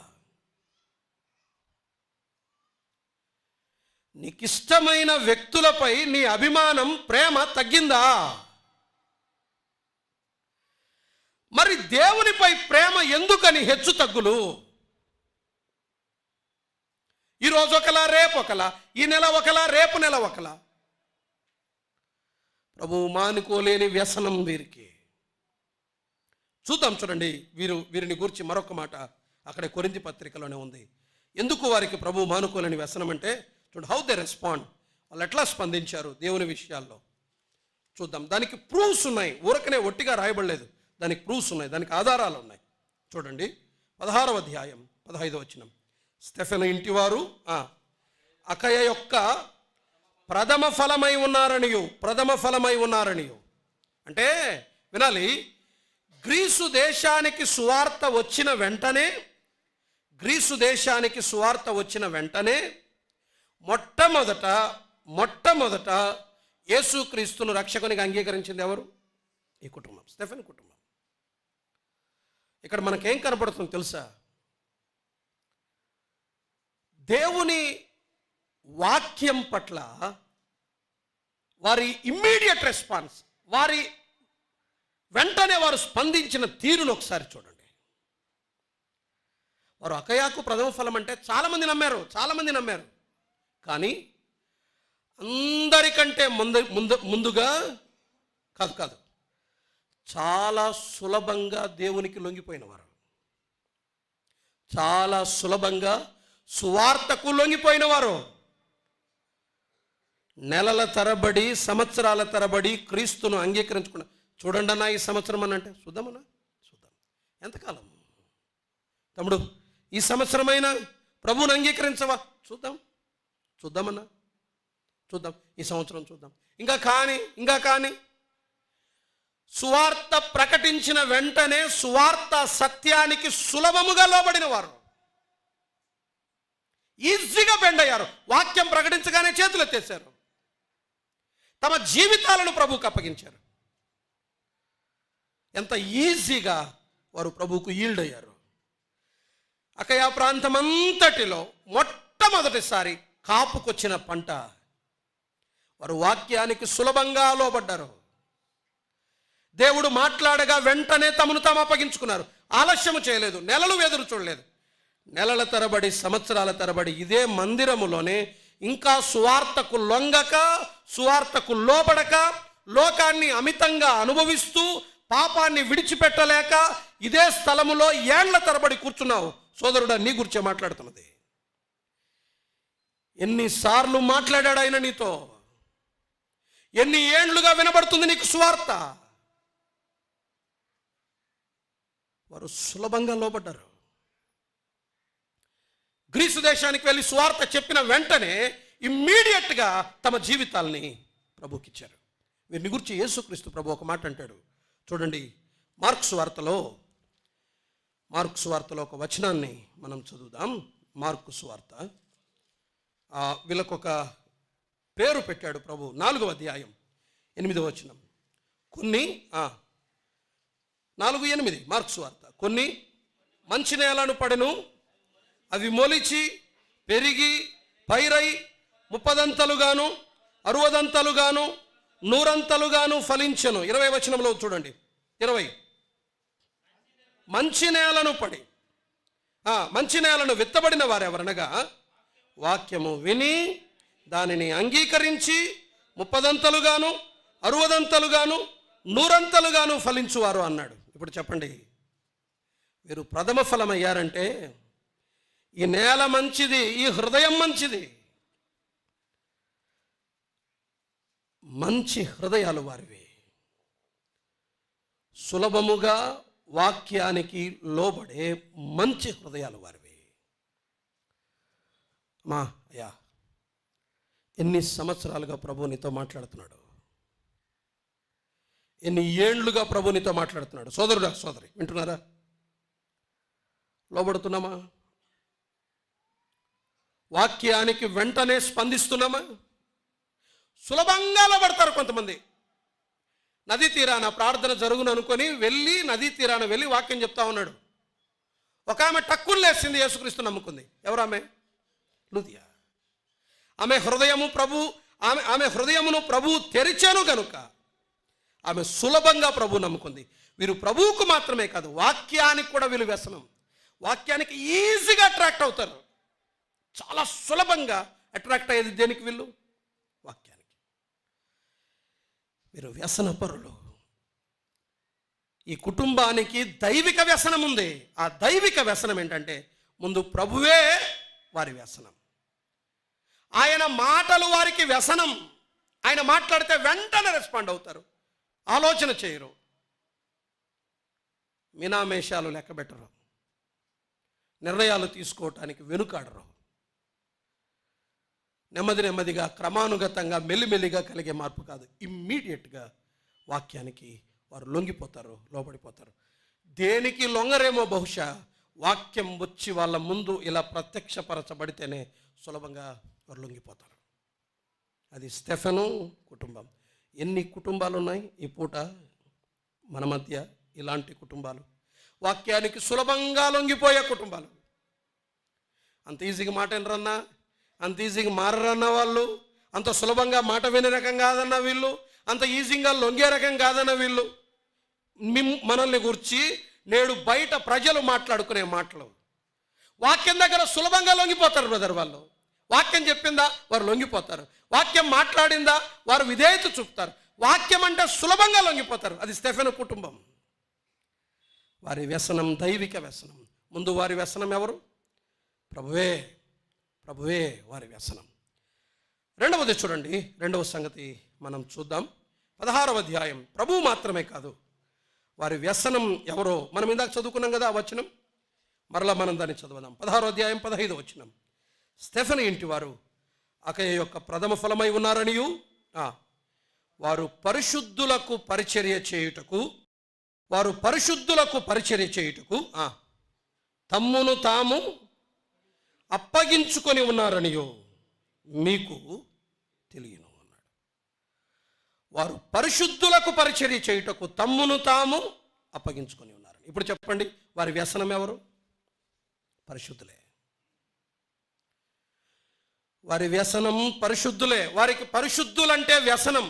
నీకిష్టమైన వ్యక్తులపై నీ అభిమానం, ప్రేమ తగ్గిందా? మరి దేవునిపై ప్రేమ ఎందుకని హెచ్చు తగ్గులు? ఈరోజు ఒకలా, రేపు ఒకలా, ఈ నెల ఒకలా, రేపు నెల ఒకలా. ప్రభువు మానుకోలేని వ్యసనం వీరికి. చూద్దాం, చూడండి, వీరిని గురించి మరొక మాట అక్కడ కొరింథీ పత్రికలోనే ఉంది. ఎందుకు వారికి ప్రభువు మానుకోలేని వ్యసనం అంటే, చూడండి, హౌ దే రెస్పాండ్, వాళ్ళు ఎట్లా స్పందించారు దేవుని విషయాల్లో. చూద్దాం. దానికి ప్రూఫ్స్ ఉన్నాయి, ఊరకనే ఒట్టిగా రాయబడలేదు. దానికి ప్రూఫ్స్ ఉన్నాయి, దానికి ఆధారాలు ఉన్నాయి. చూడండి, 16వ అధ్యాయం 15వ వచనం. స్టెఫెను ఇంటివారు అకయ యొక్క ప్రథమ ఫలమై ఉన్నారనియు అంటే వినాలి. గ్రీసు దేశానికి సువార్త వచ్చిన వెంటనే మొట్టమొదట యేసుక్రీస్తును రక్షకునిగా అంగీకరించింది ఎవరు? ఈ కుటుంబం, స్టెఫెన్ కుటుంబం. ఇక్కడ మనకేం కనపడుతుంది తెలుసా? దేవుని వాక్యం పట్ల వారి ఇమ్మీడియట్ రెస్పాన్స్, వారి వెంటనే వారు స్పందించిన తీరును ఒకసారి చూడండి. వారు అకయాకు ప్రథమ ఫలం అంటే చాలామంది నమ్మారు. కానీ అందరికంటే ముందుగా కాదు, చాలా సులభంగా దేవునికి లొంగిపోయినవారు, చాలా సులభంగా సువార్తకు లొంగిపోయినవారు. నెలల తరబడి, సంవత్సరాల తరబడి క్రీస్తును అంగీకరించుకున్న. చూడండి అన్న, ఈ సంవత్సరం అనంటే చూద్దాం. ఎంతకాలం తమ్ముడు, ఈ సంవత్సరమైనా ప్రభువును అంగీకరించవా? చూద్దామన్నా, ఈ సంవత్సరం చూద్దాం. ఇంకా కానీ సువార్త ప్రకటించిన వెంటనే సువార్త సత్యానికి సులభముగా లోబడిన వారు ఈజీగా బెండ్ అయ్యారు. వాక్యం ప్రకటించగానే చేతులు ఎత్తేశారు, తమ జీవితాలను ప్రభువుకు అప్పగించారు. ఎంత ఈజీగా వారు ప్రభువుకు ఈల్డ్ అయ్యారు. అకయా ప్రాంతమంతటిలో మొట్టమొదటిసారి కాపుకొచ్చిన పంట. వారు వాక్యానికి సులభంగా లోబడ్డారు. దేవుడు మాట్లాడగా వెంటనే తమను తాము అప్పగించుకున్నారు. ఆలస్యము చేయలేదు, నెలలు ఎదురు చూడలేదు. నెలల తరబడి, సంవత్సరాల తరబడి ఇదే మందిరములోనే ఇంకా సువార్తకు లొంగక, సువార్తకు లోబడక, లోకాన్ని అమితంగా అనుభవిస్తూ, పాపాన్ని విడిచిపెట్టలేక ఇదే స్థలములో ఏళ్ల తరబడి కూర్చున్నావు. సోదరుడా, నీ గురించే మాట్లాడుతున్నది. ఎన్నిసార్లు మాట్లాడాడు ఆయన నీతో? ఎన్ని ఏండ్లుగా వినబడుతుంది నీకు సువార్త? వారు సులభంగా లోబడ్డారు. గ్రీసు దేశానికి వెళ్ళి సువార్త చెప్పిన వెంటనే ఇమ్మీడియట్గా తమ జీవితాల్ని ప్రభుకిచ్చారు. వీరిని గురించి యేసుక్రీస్తు ప్రభు ఒక మాట అంటాడు. చూడండి, మార్కు సువార్తలో ఒక వచనాన్ని మనం చదువుదాం. మార్కు సువార్త, వీళ్ళకొక పేరు పెట్టాడు ప్రభు. 4వ అధ్యాయం 8వ వచనం. 4:8 మార్కు సువార్త. కొన్ని మంచి నేలను పడెను, అవి మొలిచి పెరిగి పైరై 30 60 100 ఫలించెను. 20వ వచనంలో చూడండి. 20 మంచి నేలను పడి, మంచి నేలను విత్తబడిన వారెవరనగా వాక్యము విని దానిని అంగీకరించి 30 60 100 ఫలించువారు అన్నాడు. ఇప్పుడు చెప్పండి, వీరు ప్రథమ ఫలం అయ్యారంటే ఈ నేల మంచిది, ఈ హృదయం మంచిది. మంచి హృదయాలు వారివి. సులభముగా వాక్యానికి లోబడే మంచి హృదయాలు వారివి. అయ్యా, ఎన్ని సంవత్సరాలుగా ప్రభు నీతో మాట్లాడుతున్నాడు? ఎన్ని ఏండ్లుగా ప్రభు నీతో మాట్లాడుతున్నాడు? సోదరుడా, సోదరి, వింటున్నారా? లోబడుతున్నామా? వాక్యానికి వెంటనే స్పందిస్తున్నామా? సులభంగా లోబడతారు కొంతమంది. నదీ తీరాన ప్రార్థన జరుగును అనుకొని వెళ్ళి నదీ తీరాన వెళ్ళి వాక్యం చెప్తా ఉన్నాడు. ఒక ఆమె టక్కులు లేచింది, యేసుక్రీస్తు నమ్ముకుంది. ఎవరామె? లూదియా. ఆమె హృదయమును ప్రభు తెరిచాను కనుక ఆమె సులభంగా ప్రభు నమ్ముకుంది. వీరు ప్రభువుకు మాత్రమే కాదు, వాక్యానికి కూడా వీళ్ళు వ్యసనం. వాక్యానికి ఈజీగా అట్రాక్ట్ అవుతారు. చాలా సులభంగా అట్రాక్ట్ అయ్యేది దేనికి? వీళ్ళు వాక్యానికి. వీరు వ్యసన పరులు. ఈ కుటుంబానికి దైవిక వ్యసనం ఉంది. ఆ దైవిక వ్యసనం ఏంటంటే, ముందు ప్రభువే వారి వ్యసనం. ఆయన మాటలు వారికి వ్యసనం. ఆయన మాట్లాడితే వెంటనే రెస్పాండ్ అవుతారు, ఆలోచన చేయరు, మినామేషాలు లెక్కబెట్టరు, నిర్ణయాలు తీసుకోవటానికి వెనుకాడరు. నెమ్మదిగా, క్రమానుగతంగా, మెల్లిమెల్లిగా కలిగే మార్పు కాదు, ఇమ్మీడియట్గా వాక్యానికి వారు లొంగిపోతారు, లోబడిపోతారు. దేనికి లొంగరేమో బహుశా, వాక్యం వచ్చి వాళ్ళ ముందు ఇలా ప్రత్యక్షపరచబడితేనే సులభంగా వారు లొంగిపోతారు. అది స్టెఫెను కుటుంబం. ఎన్ని కుటుంబాలు ఉన్నాయి ఈ పూట మన మధ్య? ఇలాంటి కుటుంబాలు, వాక్యానికి సులభంగా లొంగిపోయే కుటుంబాలు. అంత ఈజీగా మాట వినరన్నా, అంత ఈజీగా మారరన్న వాళ్ళు, అంత సులభంగా మాట వినే రకం కాదన్న వీళ్ళు, అంత ఈజీగా లొంగే రకం కాదన్న వీళ్ళు. మనల్ని గురించి నేడు బయట ప్రజలు మాట్లాడుకునే మాటలు, వాక్యం దగ్గర సులభంగా లొంగిపోతారు బ్రదర్. వాళ్ళు వాక్యం చెప్పిందా వారు లొంగిపోతారు, వాక్యం మాట్లాడిందా వారు విధేయత చూపుతారు. వాక్యం అంటే సులభంగా లొంగిపోతారు. అది స్టెఫెను కుటుంబం. వారి వ్యసనం దైవిక వ్యసనం. ముందు వారి వ్యసనం ఎవరు? ప్రభువే వారి వ్యసనం. రెండవది చూడండి, రెండవ సంగతి మనం చూద్దాం. 16వ అధ్యాయం. ప్రభువు మాత్రమే కాదు, వారి వ్యసనం ఎవరో మనం ఇందాక చదువుకున్నాం కదా ఆ వచనం. మరలా మనం దాన్ని చదువుదాం. 16వ అధ్యాయం 15వ వచనం. స్టెఫెను ఇంటి వారు అకయ యొక్క ప్రథమ ఫలమై ఉన్నారనియు, వారు పరిశుద్ధులకు పరిచర్య చేయుటకు తమ్మును తాము అప్పగించుకొని ఉన్నారనియో మీకు తెలియను అన్నాడు. వారు పరిశుద్ధులకు పరిచర్య చేయుటకు తమ్మును తాము అప్పగించుకొని ఉన్నారు. ఇప్పుడు చెప్పండి, వారి వ్యసనం ఎవరు? పరిశుద్ధులే. వారి వ్యసనం పరిశుద్ధులే. వారికి పరిశుద్ధులంటే వ్యసనం.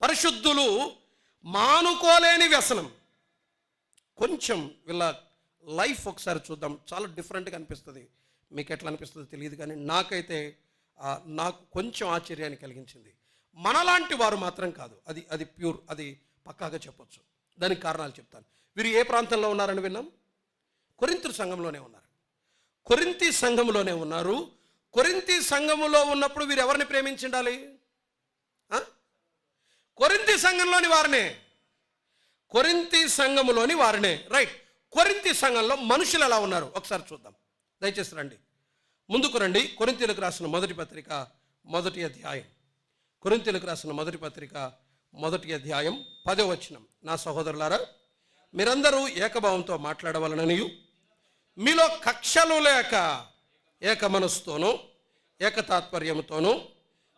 పరిశుద్ధులు మానుకోలేని వ్యసనం. కొంచెం వీళ్ళ లైఫ్ ఒకసారి చూద్దాం. చాలా డిఫరెంట్గా అనిపిస్తుంది. మీకు ఎట్లా అనిపిస్తుందో తెలియదు, కానీ నాకైతే నాకు కొంచెం ఆశ్చర్యాన్ని కలిగించింది. మనలాంటి వారు మాత్రం కాదు, అది ప్యూర్, అది పక్కాగా చెప్పొచ్చు. దానికి కారణాలు చెప్తాను. వీరు ఏ ప్రాంతంలో ఉన్నారని విన్నాం? కొరింథీ సంఘంలోనే ఉన్నారు. కొరింథీ సంఘంలోనే ఉన్నారు. కొరింథీ సంఘములో ఉన్నప్పుడు వీరు ఎవరిని ప్రేమించిండాలి? కొరింథీ సంఘంలోని వారినే. కొరింథీ సంఘములోని వారినే, రైట్. కొరింథీ సంఘంలో మనుషులు ఎలా ఉన్నారు ఒకసారి చూద్దాం. దయచేసి రండి, ముందుకు రండి. కొరింథీలకు రాసిన మొదటి పత్రిక 1వ అధ్యాయం. కొరింథీలకు రాసిన మొదటి పత్రిక 1వ అధ్యాయం 10వ వచనం. నా సహోదరులారా, మీరందరూ ఏకభావంతో మాట్లాడవలననియు మీలో కక్షలు లేక ఏక మనస్సుతోనూ ఏకతాత్పర్యంతోనూ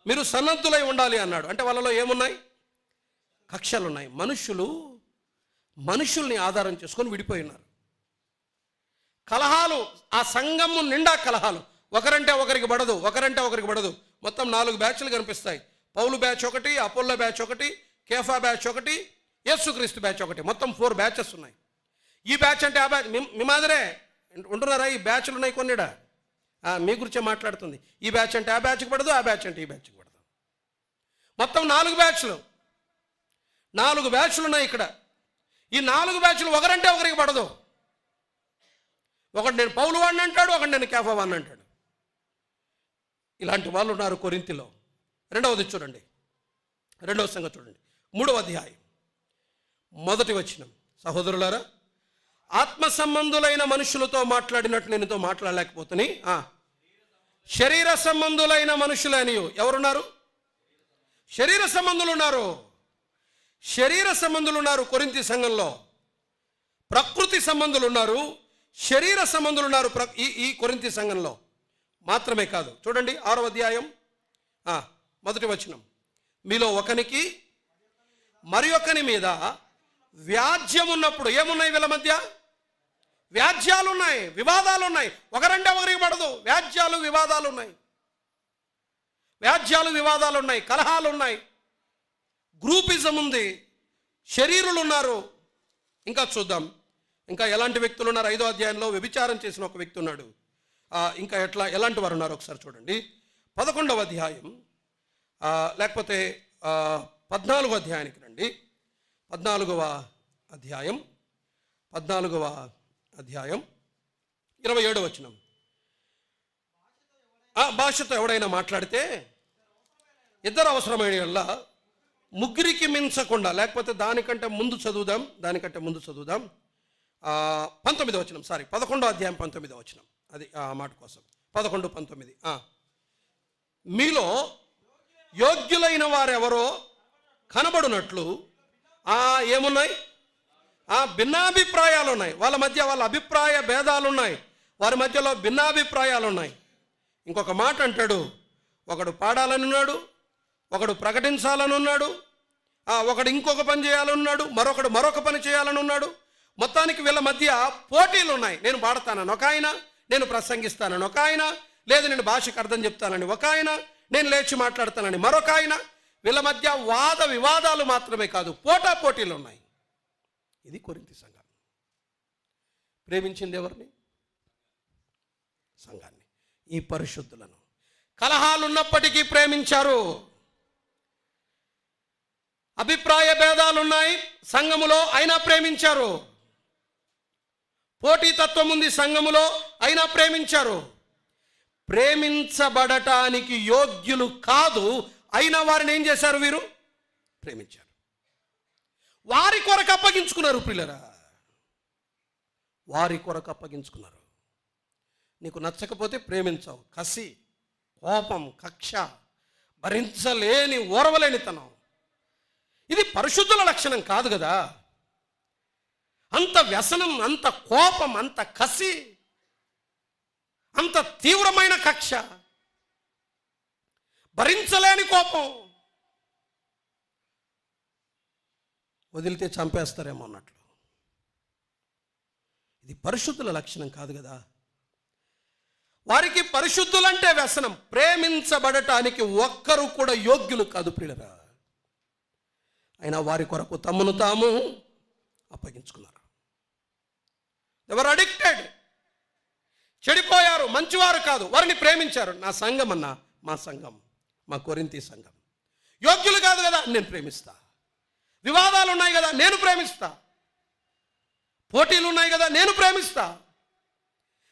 మీరు సన్నద్ధులై ఉండాలి అన్నాడు. అంటే వాళ్ళలో ఏమున్నాయి? కక్షలు ఉన్నాయి. మనుషుల్ని ఆధారం చేసుకొని విడిపోయి ఉన్నారు. కలహాలు, ఆ సంఘము నిండా కలహాలు. ఒకరంటే ఒకరికి పడదు, ఒకరంటే ఒకరికి పడదు. మొత్తం 4 బ్యాచ్లు కనిపిస్తాయి. పౌలు బ్యాచ్ ఒకటి, అపోల్లో బ్యాచ్ ఒకటి, కేఫా బ్యాచ్ ఒకటి, యేసుక్రీస్తు బ్యాచ్ ఒకటి. మొత్తం 4 బ్యాచెస్ ఉన్నాయి. ఈ బ్యాచ్ అంటే ఆ బ్యాచ్. మీ మాదిరే ఉంటున్నారా? ఈ బ్యాచ్లు ఉన్నాయి కొన్నిడా. మీ గురించే మాట్లాడుతుంది. ఈ బ్యాచ్ అంటే ఆ బ్యాచ్కి పడదు, ఆ బ్యాచ్ అంటే ఈ బ్యాచ్కి పడదు. మొత్తం 4 బ్యాచ్లు. 4 బ్యాచ్లు ఉన్నాయి ఇక్కడ. ఈ 4 బ్యాచ్లు ఒకరంటే ఒకరికి పడదు. ఒకటి నేను పౌలు వాడిని అంటాడు, ఒకటి నేను కేఫా వాడిని అంటాడు. ఇలాంటి వాళ్ళు ఉన్నారు కొరింథీలో. రెండవది చూడండి, రెండవ సంగతి చూడండి, 3వ అధ్యాయం 1వ వచనం. సహోదరులారా, ఆత్మ సంబంధులైన మనుషులతో మాట్లాడినట్టు నేనుతో మాట్లాడలేకపోతుని శరీర సంబంధులైన మనుషులని ఎవరున్నారు? శరీర సంబంధులు ఉన్నారు. శరీర సంబంధులు ఉన్నారు కొరింథీ సంఘంలో. ప్రకృతి సంబంధులు ఉన్నారు, శరీర సంబంధులు ఉన్నారు ఈ కొరింథీ సంఘంలో. మాత్రమే కాదు, చూడండి 6వ అధ్యాయం 1వ వచనం. మీలో ఒకనికి మరి ఒకని మీద వ్యాజ్యం ఉన్నప్పుడు ఏమున్నాయి? వీళ్ళ మధ్య వ్యాజ్యాలు ఉన్నాయి, వివాదాలు ఉన్నాయి. ఒకరంటే ఒకరికి పడదు. వ్యాజ్యాలు వివాదాలు ఉన్నాయి, వ్యాజ్యాలు వివాదాలు ఉన్నాయి, కలహాలు ఉన్నాయి, గ్రూపిజం ఉంది, శరీరులు ఉన్నారు. ఇంకా చూద్దాం, ఇంకా ఎలాంటి వ్యక్తులు ఉన్నారు. 5వ అధ్యాయంలో వ్యభిచారం చేసిన ఒక వ్యక్తి ఉన్నాడు. ఇంకా ఎలాంటి వారు ఉన్నారు ఒకసారి చూడండి. 11వ అధ్యాయం లేకపోతే 14వ అధ్యాయానికి రండి. 14వ అధ్యాయం 27వ వచనం. భాషతో ఎవడైనా మాట్లాడితే ఇద్దరు అవసరమైన వల్ల ముగ్గురికి మించకుండా, లేకపోతే దానికంటే ముందు చదువుదాం 19వ వచనం. 11వ అధ్యాయం 19వ వచనం. అది ఆ మాట కోసం 11, 19. మీలో యోగ్యులైన వారెవరో కనబడునట్లు ఏమున్నాయి? భిన్నాభిప్రాయాలు ఉన్నాయి. వాళ్ళ అభిప్రాయ భేదాలు ఉన్నాయి. వారి మధ్యలో భిన్నాభిప్రాయాలు ఉన్నాయి. ఇంకొక మాట అంటాడు, ఒకడు పాడాలని ఉన్నాడు, ఒకడు ప్రకటించాలని ఉన్నాడు, ఒకడు ఇంకొక పని చేయాలని ఉన్నాడు, మరొకడు మరొక పని చేయాలని ఉన్నాడు. మొత్తానికి వీళ్ళ మధ్య పోటీలు ఉన్నాయి. నేను పాడతానని ఒక ఆయన, నేను ప్రసంగిస్తానని ఒక ఆయన, లేదు నేను భాషకు అర్థం చెప్తానని ఒక ఆయన, నేను లేచి మాట్లాడతానని మరొక ఆయన. వీళ్ళ మధ్య వాద వివాదాలు మాత్రమే కాదు, పోటీలు ఉన్నాయి. ఇది కొరింథీ సంఘం. ప్రేమించింది ఎవరిని? సంఘాన్ని, ఈ పరిశుద్ధులను. కలహాలు ఉన్నప్పటికీ ప్రేమించారు. అభిప్రాయ భేదాలు ఉన్నాయి సంఘములో, అయినా ప్రేమించారు. పోటీతత్వం ఉంది సంఘములో, అయినా ప్రేమించారు. ప్రేమించబడటానికి యోగ్యులు కాదు, అయినా వారిని ఏం చేశారు? వీరు ప్రేమించారు. వారి కొరకు అప్పగించుకున్నారు. ప్రియులరా, వారి కొరకు అప్పగించుకున్నారు. నీకు నచ్చకపోతే ప్రేమించవు. కసి, కోపం, కక్ష, భరించలేని ఓర్వలేనితనం, ఇది పరిశుద్ధుల లక్షణం కాదు కదా. అంత వ్యసనం, అంత కోపం, అంత కసి, అంత తీవ్రమైన కక్ష, భరించలేని కోపం, వదిలితే చంపేస్తారేమో అన్నట్లు. ఇది పరిశుద్ధుల లక్షణం కాదు కదా. వారికి పరిశుద్ధులంటే వ్యసనం. ప్రేమించబడటానికి ఒక్కరు కూడా యోగ్యులు కాదు ప్రియులరా. అయినా వారి కొరకు తమను తాము అప్పగించుకున్నారు. ఎవరు అడిక్టెడ్, చెడిపోయారు, మంచివారు కాదు, వారిని ప్రేమించారు. నా సంఘం అన్నా, మా సంఘం, మా కొరింథీ సంఘం యోగ్యులు కాదు కదా, నేను ప్రేమిస్తా. వివాదాలు ఉన్నాయి కదా, నేను ప్రేమిస్తా. పోటీలు ఉన్నాయి కదా, నేను ప్రేమిస్తా.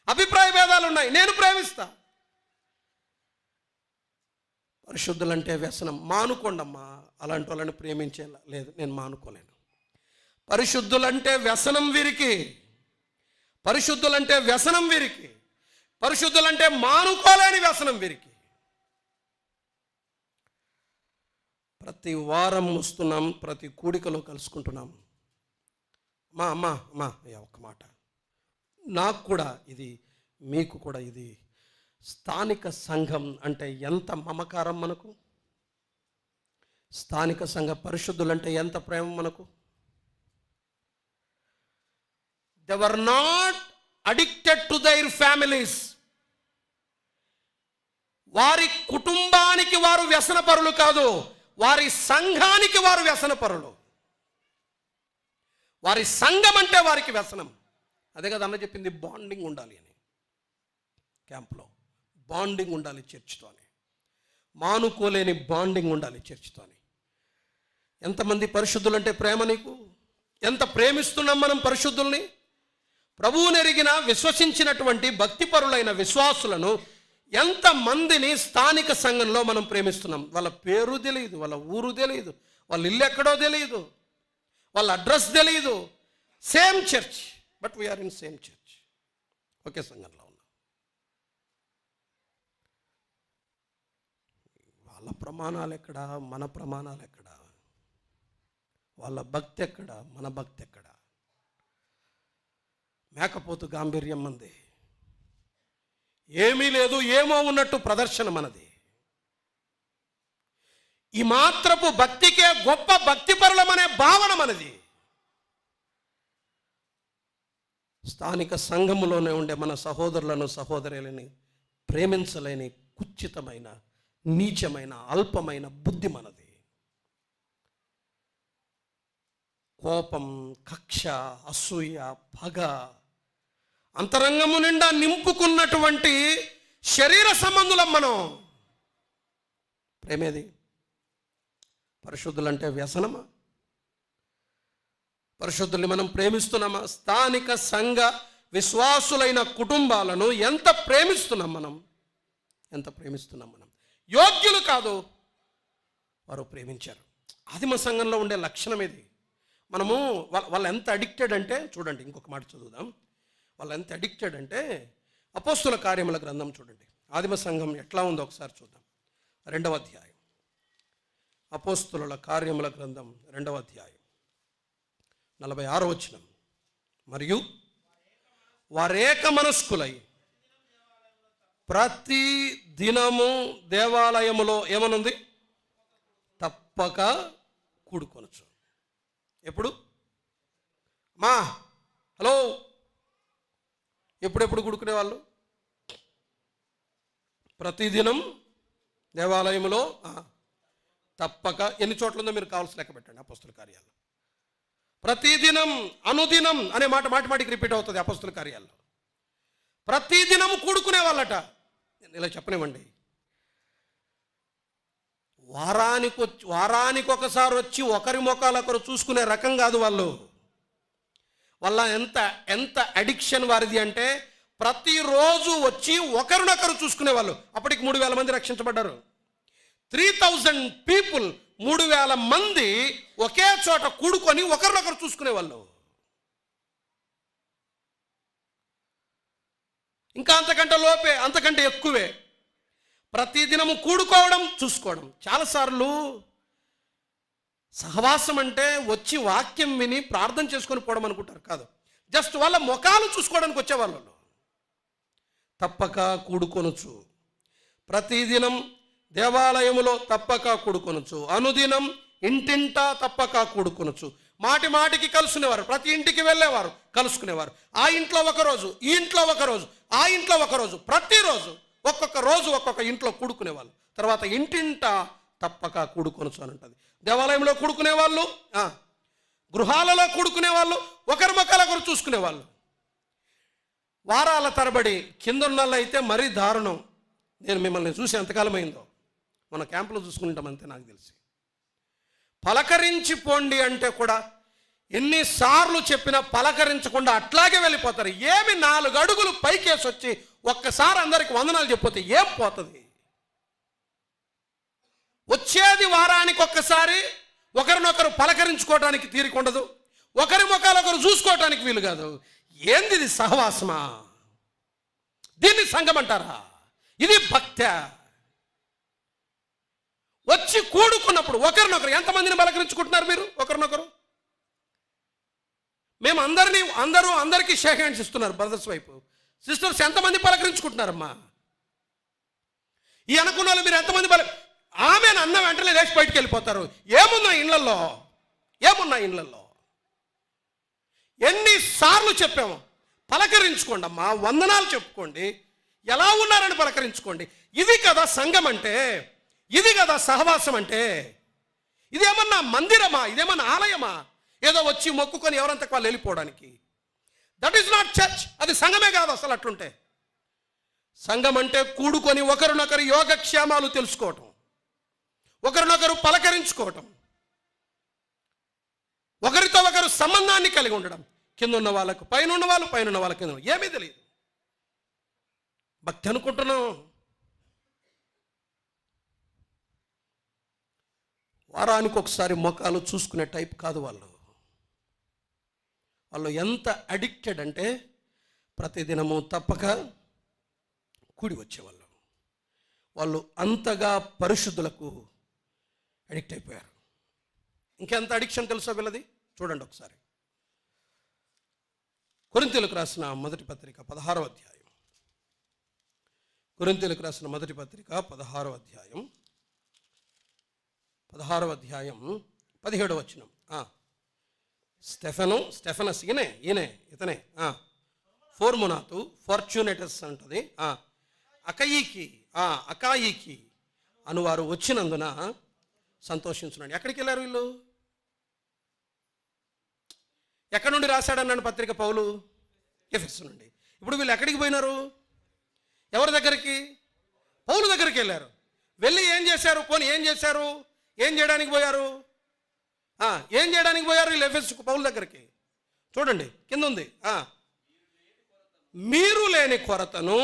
అభిప్రాయ భేదాలు ఉన్నాయి, నేను ప్రేమిస్తా. పరిశుద్ధులంటే వ్యసనం. మానుకోండమ్మా, అలాంటి వాళ్ళని ప్రేమించేలా లేదు, నేను మానుకోలేను. పరిశుద్ధులంటే వ్యసనం వీరికి, పరిశుద్ధులంటే వ్యసనం వీరికి, పరిశుద్ధులంటే మానుకోలేని వ్యసనం వీరికి. ప్రతి వారం వస్తున్నాం, ప్రతి కూడికలో కలుసుకుంటున్నాం. అమ్మా ఒక్క మాట, నాకు కూడా ఇది, మీకు కూడా ఇది, స్థానిక సంఘం అంటే ఎంత మమకారం మనకు, స్థానిక సంఘ పరిశుద్ధులంటే ఎంత ప్రేమ మనకు. They were not addicted to their families. వారి కుటుంబానికి వారు వ్యసనపరులు కాదు, వారి సంఘానికి వారు వ్యసనపరులు. వారి సంఘం అంటే వారికి వ్యసనం. అదే కదా అన్న చెప్పింది, బాండింగ్ ఉండాలి అని. క్యాంప్లో బాండింగ్ ఉండాలి చర్చ్తోని, మానుకోలేని బాండింగ్ ఉండాలి చర్చ్తోని. ఎంతమంది పరిశుద్ధులు అంటే ప్రేమ నీకు? ఎంత ప్రేమిస్తున్నాం మనం పరిశుద్ధుల్ని? ప్రభువుని ఎరిగిన విశ్వసించినటువంటి భక్తిపరులైన విశ్వాసులను ఎంతమందిని స్థానిక సంఘంలో మనం ప్రేమిస్తున్నాం. వాళ్ళ పేరు తెలియదు, వాళ్ళ ఊరు తెలియదు, వాళ్ళ ఇల్లు ఎక్కడో తెలియదు, వాళ్ళ అడ్రస్ తెలియదు. Same church, but we are in same church, ఒకే సంఘంలో ఉన్నాం. వాళ్ళ ప్రమాణాలు ఎక్కడ, మన ప్రమాణాలు ఎక్కడ? వాళ్ళ భక్తి ఎక్కడ, మన భక్తి ఎక్కడ? మేకపోతు గాంభీర్యం మంది, ఏమీ లేదు ఏమో ఉన్నట్టు ప్రదర్శన మనది. ఈ మాత్రపు భక్తికే గొప్ప భక్తిపరులమనే భావన మనది. స్థానిక సంఘములోనే ఉండే మన సహోదరులను సహోదరులని ప్రేమించలేని కుచ్చితమైన, నీచమైన, అల్పమైన బుద్ధి మనది. కోపం, కక్ష, అసూయ, పగ అంతరంగము నిండా నింపుకున్నటువంటి శరీర సంబంధులం మనం. ప్రేమేది? పరిశుద్ధులంటే వ్యసనమా? పరిశుద్ధుల్ని మనం ప్రేమిస్తున్నామా? స్థానిక సంఘ విశ్వాసులైన కుటుంబాలను ఎంత ప్రేమిస్తున్నాం మనం, ఎంత ప్రేమిస్తున్నాం మనం. యోగ్యులు కాదు, వారు ప్రేమించారు. ఆదిమ సంఘంలో ఉండే లక్షణం ఇది. మనము వాళ్ళు ఎంత అడిక్టెడ్ అంటే, చూడండి ఇంకొక మాట చదువుదాం. వాళ్ళు ఎంత అడిక్టెడ్ అంటే, అపోస్తుల కార్యముల గ్రంథం చూడండి, ఆదిమ సంఘం ఎట్లా ఉందో ఒకసారి చూద్దాం. 2వ అధ్యాయం, అపోస్తుల కార్యముల గ్రంథం 2వ అధ్యాయం 46వ వచనం. మరియు వారేక మనస్కులై ప్రతి దినము దేవాలయములో ఏమనుంది? తప్పక కూడుకొనొచ్చు. ఎప్పుడు? హలో, ఎప్పుడెప్పుడు కూడుకునేవాళ్ళు? ప్రతిదినం దేవాలయములో తప్పక. ఎన్ని చోట్ల ఉందో మీరు కావాల్సి లెక్క పెట్టండి అపోస్తుల కార్యాల్లో. ప్రతిదినం, అనుదినం అనే మాట మాటికి రిపీట్ అవుతుంది అపోస్తుల కార్యాల్లో. ప్రతిదినం కూడుకునే వాళ్ళట. ఇలా చెప్పనివ్వండి, వారానికి ఒకసారి వచ్చి ఒకరి ముఖాలు ఒకరు చూసుకునే రకం కాదు వాళ్ళు. వాళ్ళ ఎంత అడిక్షన్ వారిది అంటే, ప్రతిరోజు వచ్చి ఒకరినొకరు చూసుకునే వాళ్ళు. అప్పటికి 3000 మంది రక్షించబడ్డారు. 3000 పీపుల్, 3000 మంది ఒకే చోట కూడుకొని ఒకరినొకరు చూసుకునేవాళ్ళు. ఇంకా అంతకంటే లోపే, అంతకంటే ఎక్కువే. ప్రతిదినము కూడుకోవడం, చూసుకోవడం. చాలాసార్లు సహవాసం అంటే వచ్చి వాక్యం విని ప్రార్థన చేసుకొని పోవడం అనుకుంటారు. కాదు, జస్ట్ వాళ్ళ ముఖాలు చూసుకోవడానికి వచ్చేవాళ్ళు. తప్పక కూడుకొనొచ్చు. ప్రతిదినం దేవాలయములో తప్పక కూడుకొనొచ్చు. అనుదినం ఇంటింటా తప్పక కూడుకొనొచ్చు. మాటికి కలుసుకునేవారు. ప్రతి ఇంటికి వెళ్ళేవారు, కలుసుకునేవారు. ఆ ఇంట్లో ఒకరోజు, ఈ ఇంట్లో ఒకరోజు, ఆ ఇంట్లో ఒకరోజు, ప్రతిరోజు ఒక్కొక్క రోజు ఒక్కొక్క ఇంట్లో కూడుకునేవాళ్ళు. తర్వాత ఇంటింటా తప్పక కూడుకొనొచ్చు అని ఉంటుంది. దేవాలయంలో కూడుకునేవాళ్ళు, గృహాలలో కూడుకునేవాళ్ళు, ఒకరి ముఖాలు ఒకరు చూసుకునేవాళ్ళు. వారాల తరబడి కిందన్నోళ్ళు అయితే మరీ దారుణం. నేను మిమ్మల్ని చూసి ఎంతకాలం అయిందో, మన క్యాంపులో చూసుకుంటాం అంతే నాకు తెలిసి. పలకరించి పోండి అంటే కూడా ఎన్నిసార్లు చెప్పినా పలకరించకుండా అట్లాగే వెళ్ళిపోతారు. ఏమి 4 అడుగులు పైకేసి వచ్చి ఒక్కసారి అందరికి వందనాలు చెప్పితే ఏం పోతుంది? వచ్చేది వారానికి ఒక్కసారి, ఒకరినొకరు పలకరించుకోవడానికి తీరిక ఉండదు, ఒకరి ముఖాలు ఒకరు చూసుకోవటానికి వీలు కాదు. ఏంది ఇది? సహవాసమా? దీన్ని సంఘం అంటారా? ఇది భక్త్యా? వచ్చి కూడుకున్నప్పుడు ఒకరినొకరు ఎంతమందిని పలకరించుకుంటున్నారు మీరు ఒకరినొకరు? మేము అందరికీ షేక్ హ్యాండ్స్ ఇస్తున్నారు బ్రదర్స్ వైపు. సిస్టర్స్ ఎంతమంది పలకరించుకుంటున్నారమ్మా? ఈ అనుకున్న వాళ్ళు మీరు ఎంతమంది ఆమె అన్న వెంటనే లేచి బయటికి వెళ్ళిపోతారు. ఏమున్నా ఇళ్ళల్లో ఎన్నిసార్లు చెప్పాము? పలకరించుకోండి అమ్మా, వందనాలు చెప్పుకోండి, ఎలా ఉన్నారని పలకరించుకోండి. ఇది కదా సంఘం అంటే, ఇది కదా సహవాసం అంటే. ఇదేమన్నా మందిరమా? ఇదేమన్నా ఆలయమా? ఏదో వచ్చి మొక్కుకొని ఎవరంతకు వాళ్ళు వెళ్ళిపోవడానికి. That is not church. అది సంఘమే కాదు అసలు. అట్లుంటే సంఘం అంటే కూడుకొని ఒకరినొకరు యోగక్షేమాలు తెలుసుకోవటం, ఒకరినొకరు పలకరించుకోవటం, ఒకరితో ఒకరు సంబంధాన్ని కలిగి ఉండడం. కింద ఉన్న వాళ్ళకు పైన ఉన్న వాళ్ళు, పైన ఉన్న వాళ్ళకి కింద. ఏమీ తెలియదు. భక్తి అనుకుంటున్నాం. వారానికి ఒకసారి ముఖాలు చూసుకునే టైప్ కాదు వాళ్ళు. ఎంత అడిక్టెడ్ అంటే ప్రతిదినము తప్పక కూడి వచ్చేవాళ్ళు. వాళ్ళు అంతగా పరిశుద్ధులకు అడిక్ట్ అయిపోయారు. ఇంకెంత అడిక్షన్ తెలుసో వీళ్ళది చూడండి ఒకసారి. కొరింథీయులకు రాసిన మొదటి పత్రిక 16వ అధ్యాయం. కొరింథీయులకు రాసిన మొదటి పత్రిక 16వ అధ్యాయం 17వ వచనం. స్టెఫనస్ ఇతనే ఫోర్మునాతు, ఫార్చునేటస్ అంటది. అకాయికి అనువారు వచ్చినందున సంతోషించున్నాడు. ఎక్కడికి వెళ్ళారు వీళ్ళు? ఎక్కడి నుండి రాశాడన్నాడు పత్రిక పౌలు? ఎఫెసు నుండి. ఇప్పుడు వీళ్ళు ఎక్కడికి పోయినారు? ఎవరి దగ్గరికి? పౌలు దగ్గరికి వెళ్ళారు. వెళ్ళి ఏం చేశారు? ఏం చేయడానికి పోయారు? వీళ్ళు ఎఫెసు పౌలు దగ్గరికి. చూడండి కింద ఉంది. మీరు లేని కొరతను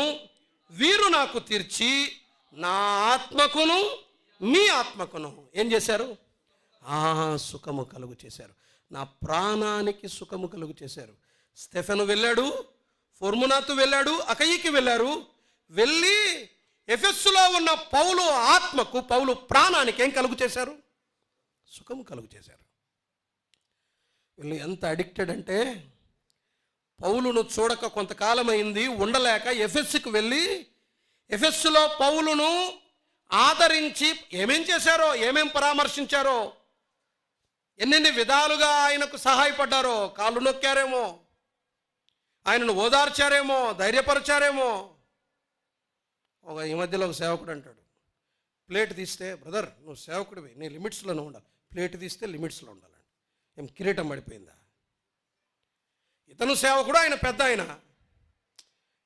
వీరు నాకు తీర్చి నా ఆత్మకును మీ ఆత్మకును ఏం చేశారు? సుఖము కలుగు చేశారు. నా ప్రాణానికి సుఖము కలుగు చేశారు. స్టెఫెను వెళ్ళాడు, ఫోర్మునాతు వెళ్ళాడు, అకయికి వెళ్ళారు. వెళ్ళి ఎఫెస్సులో ఉన్న పౌలు ఆత్మకు, పౌలు ప్రాణానికి ఏం కలుగు చేశారు? సుఖము కలుగు చేశారు. వీళ్ళు ఎంత అడిక్టెడ్ అంటే పౌలును చూడక కొంతకాలం అయింది, ఉండలేక ఎఫెస్సుకు వెళ్ళి ఎఫెస్సులో పౌలును ఆదరించి ఏమేం చేశారో, ఏమేం పరామర్శించారో, ఎన్నెన్ని విధాలుగా ఆయనకు సహాయపడ్డారో. కాళ్ళు నొక్కారేమో, ఆయనను ఓదార్చారేమో, ధైర్యపరిచారేమో. ఈ మధ్యలో ఒక సేవకుడు అంటాడు, ప్లేట్ తీస్తే బ్రదర్ నువ్వు సేవకుడివి, నీ లిమిట్స్లోనే ఉండాలి, ప్లేట్ తీస్తే లిమిట్స్లో ఉండాలండి. ఏం కిరీటం పడిపోయిందా? ఇతను సేవకుడు, ఆయన పెద్ద,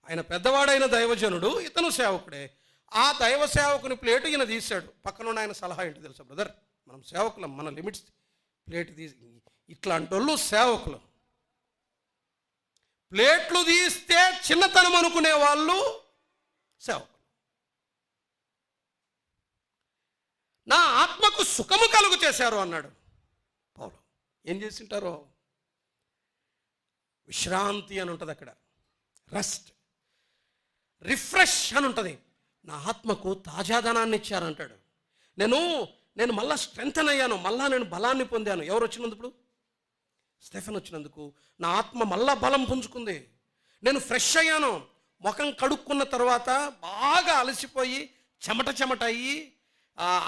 ఆయన పెద్దవాడైన దైవజనుడు, ఇతను సేవకుడే. ఆ దైవ సేవకుని ప్లేటు ఈయన తీశాడు. పక్కనున్న ఆయన సలహా ఏంటి తెలుసా? బ్రదర్ మనం సేవకులం, మన లిమిట్స్, ప్లేట్ తీసి ఇట్లాంటి వాళ్ళు సేవకులు. ప్లేట్లు తీస్తే చిన్నతనం అనుకునే వాళ్ళు సేవకులు. నా ఆత్మకు సుఖము కలుగు చేశారు అన్నాడు పౌలు. ఏం చేసింటారో? విశ్రాంతి అని ఉంటుంది అక్కడ, రెస్ట్, రిఫ్రెష్ అని ఉంటుంది. నా ఆత్మకు తాజాదనాన్ని ఇచ్చారంటాడు. నేను మళ్ళా స్ట్రెంగ్తన్ అయ్యాను, మళ్ళా నేను బలాన్ని పొందాను. ఎవరు వచ్చినందుకు? స్టెఫెన్ వచ్చినందుకు నా ఆత్మ మళ్ళా బలం పుంజుకుంది. నేను ఫ్రెష్ అయ్యాను. ముఖం కడుక్కున్న తర్వాత బాగా అలసిపోయి చెమట అయ్యి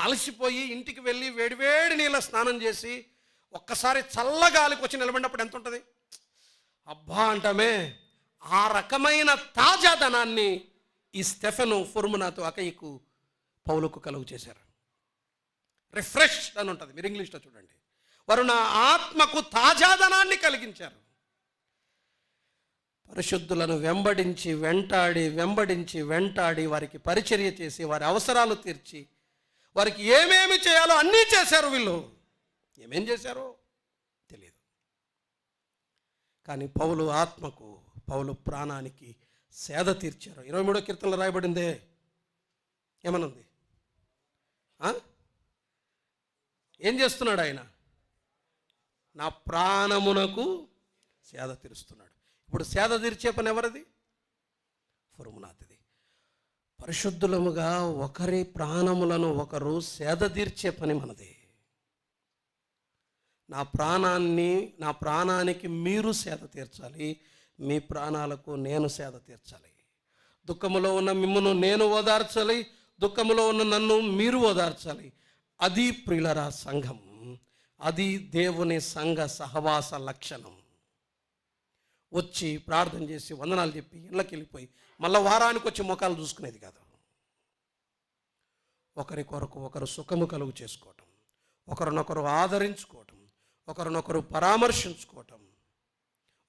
అలసిపోయి ఇంటికి వెళ్ళి వేడివేడి నీళ్ళ స్నానం చేసి ఒక్కసారి చల్లగాలికి వచ్చి నిలబడినప్పుడు ఎంత ఉంటుంది? అబ్బా అంటామే. ఆ రకమైన తాజాదనాన్ని ఈ స్టెఫెను, ఫోర్మునాతు, అకయికు, పౌలుకు కలుగు చేశారు. రిఫ్రెష్ అని ఉంటుంది, మీరు ఇంగ్లీష్లో చూడండి. వారు నా ఆత్మకు తాజాదనాన్ని కలిగించారు. పరిశుద్ధులను వెంబడించి వెంటాడి వారికి పరిచర్య చేసి వారి అవసరాలు తీర్చి వారికి ఏమేమి చేయాలో అన్నీ చేశారు. వీళ్ళు ఏమేం చేశారో తెలియదు. కానీ పౌలు ఆత్మకు, పౌలు ప్రాణానికి సేద తీర్చారు. 23వ కీర్తనలో రాయబడిందే, ఏమనుంది? ఏం చేస్తున్నాడు ఆయన? నా ప్రాణమునకు సేద తీరుస్తున్నాడు. ఇప్పుడు సేద తీర్చే పని ఎవరిది? ఫురుమునాథిది. పరిశుద్ధులముగా ఒకరి ప్రాణములను ఒకరు సేద తీర్చే పని మనది. నా ప్రాణానికి మీరు సేద తీర్చాలి, మీ ప్రాణాలకు నేను సేద తీర్చాలి. దుఃఖములో ఉన్న మిమ్మును నేను ఓదార్చాలి, దుఃఖములో ఉన్న నన్ను మీరు ఓదార్చాలి. అది ప్రియులరా సంఘం, అది దేవుని సంఘ సహవాస లక్షణం. వచ్చి ప్రార్థన చేసి వందనాలు చెప్పి ఇళ్ళకి వెళ్ళిపోయి మళ్ళీ వారానికి వచ్చి ముఖాలు చూసుకునేది కాదు. ఒకరి కొరకు ఒకరు సుఖము కలుగు చేసుకోవటం, ఒకరినొకరు ఆదరించుకోవటం, ఒకరినొకరు పరామర్శించుకోవటం,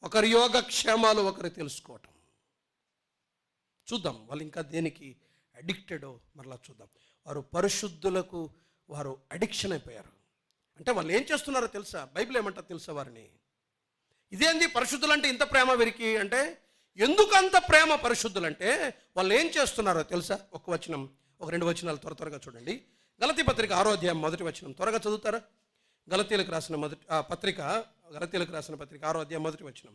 ఒకరి యోగక్షేమాలు ఒకరు తెలుసుకోవటం. చూద్దాం వాళ్ళు ఇంకా దేనికి అడిక్టెడో మరలా చూద్దాం. వారు పరిశుద్ధులకు వారు అడిక్షన్ అయిపోయారు. అంటే వాళ్ళు ఏం చేస్తున్నారో తెలుసా? బైబిల్ ఏమంటారో తెలుసా వారిని? ఇదేంది పరిశుద్ధులంటే ఇంత ప్రేమ వీరికి అంటే? ఎందుకు అంత ప్రేమ పరిశుద్ధులంటే వాళ్ళు ఏం చేస్తున్నారో తెలుసా? ఒక వచనం, ఒక 2 వచనాలు త్వరగా చూడండి. గలతీ పత్రిక 6వ అధ్యాయం 1వ వచనం త్వరగా చదువుతారా? గలతీలకు రాసిన పత్రిక 6వ అధ్యాయం 1వ వచనం.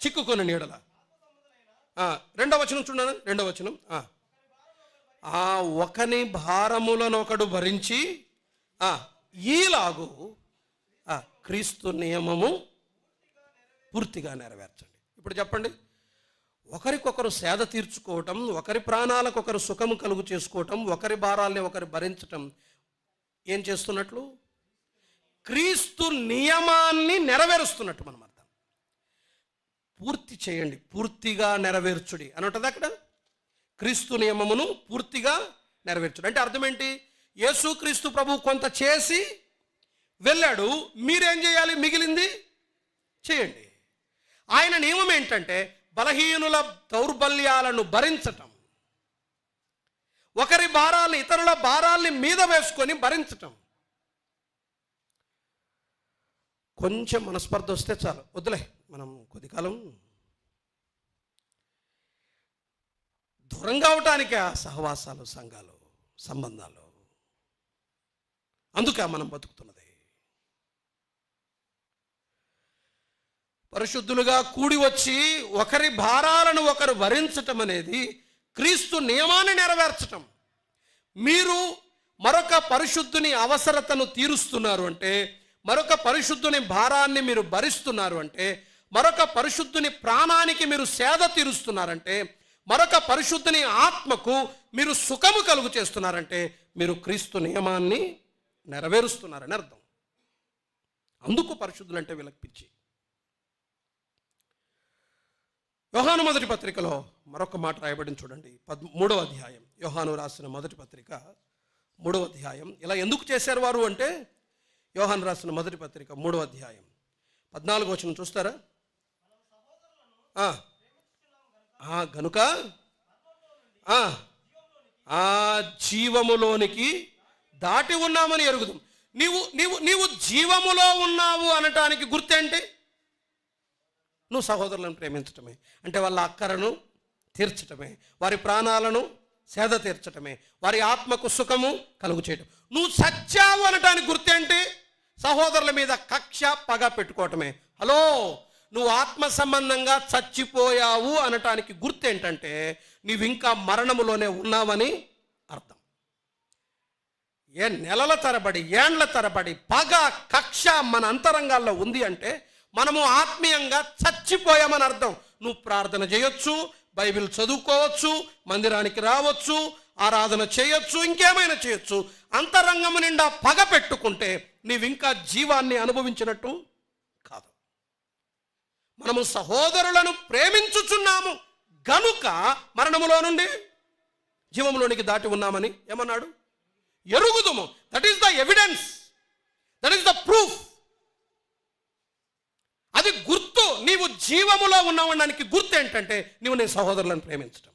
చిక్కుకొని నీడల 2వ వచనం చూడండి. 2వ వచనం, ఒకని భారములను ఒకడు భరించి ఈలాగు క్రీస్తు నియమము పూర్తిగా నెరవేర్చండి. ఇప్పుడు చెప్పండి, ఒకరికొకరు సేద తీర్చుకోవటం, ఒకరి ప్రాణాలకు ఒకరు సుఖము కలుగు చేసుకోవటం, ఒకరి భారాల్ని ఒకరు భరించటం ఏం చేస్తున్నట్లు? క్రీస్తు నియమాన్ని నెరవేరుస్తున్నట్టు మనం అర్థం. పూర్తి చేయండి, పూర్తిగా నెరవేర్చుడి అని ఉంటుంది అక్కడ. క్రీస్తు నియమమును పూర్తిగా నెరవేర్చుడు అంటే అర్థం ఏంటి? యేసు క్రీస్తు ప్రభు కొంత చేసి వెళ్ళాడు, మీరేం చేయాలి? మిగిలింది చేయండి. ఆయన నియమం ఏంటంటే బలహీనుల దౌర్బల్యాలను భరించటం, ఒకరి భారాల్ని, ఇతరుల భారాల్ని మీద వేసుకొని భరించటం. కొంచెం మనస్పర్ధ వస్తే చాలు, వద్దులే మనం కొద్ది కాలం దూరంగా అవటానికే ఆ సహవాసాలు, సంఘాలు, సంబంధాలు. అందుకే మనం బతుకుతున్నది. పరిశుద్ధులుగా కూడి వచ్చి ఒకరి భారాలను ఒకరు భరించటం అనేది క్రీస్తు నియమాన్ని నెరవేర్చటం. మీరు మరొక పరిశుద్ధుని అవసరతను తీరుస్తున్నారు అంటే, మరొక పరిశుద్ధుని భారాన్ని మీరు భరిస్తున్నారు అంటే, మరొక పరిశుద్ధుని ప్రాణానికి మీరు సేద తీరుస్తున్నారంటే, మరొక పరిశుద్ధుని ఆత్మకు మీరు సుఖము కలుగు చేస్తున్నారంటే మీరు క్రీస్తు నియమాన్ని నెరవేరుస్తున్నారని అర్థం. అందుకు పరిశుద్ధులు అంటే వీళ్ళకి పిచ్చి. యోహాను మొదటి పత్రికలో మరొక మాట రాయబడింది చూడండి. 3వ అధ్యాయం, యోహాను రాసిన మొదటి పత్రిక 3వ అధ్యాయం. ఇలా ఎందుకు చేశారు వారు అంటే, యోహాను రాసిన మొదటి పత్రిక 3వ అధ్యాయం 14వ వచనం చూస్తారా? గనుక జీవములోనికి దాటి ఉన్నామని ఎరుగుదాం. నీవు జీవములో ఉన్నావు అనటానికి గుర్తేంటి? నువ్వు సహోదరులను ప్రేమించటమే, అంటే వాళ్ళ అక్కరను తీర్చటమే, వారి ప్రాణాలను సేద తీర్చటమే, వారి ఆత్మకు సుఖము కలుగు చేయటం. నువ్వు సచ్చావు అనటానికి గుర్తేంటి? సహోదరుల మీద కక్ష, పగ పెట్టుకోవటమే. హలో, నువ్వు ఆత్మ సంబంధంగా చచ్చిపోయావు అనటానికి గుర్తేంటంటే నీవు ఇంకా మరణములోనే ఉన్నావని అర్థం. నెలల తరబడి, ఏండ్ల తరబడి పగ, కక్ష మన అంతరంగాల్లో ఉంది అంటే మనము ఆత్మీయంగా చచ్చిపోయామని అర్థం. నువ్వు ప్రార్థన చేయొచ్చు, బైబిల్ చదువుకోవచ్చు, మందిరానికి రావచ్చు, ఆరాధన చేయొచ్చు, ఇంకేమైనా చేయొచ్చు. అంతరంగము నిండా పగ పెట్టుకుంటే నీవు ఇంకా జీవాన్ని అనుభవించినట్టు కాదు. మనము సహోదరులను ప్రేమించుచున్నాము గనుక మరణములో నుండి జీవములోనికి దాటి ఉన్నామని ఏమన్నాడు? ఎరుగుదుము. That is the evidence, that is the proof. అది ప్రేమలో ఉన్నావడానికి గుర్తు ఏంటంటే నువ్వు నీ సహోదరులను ప్రేమించడం.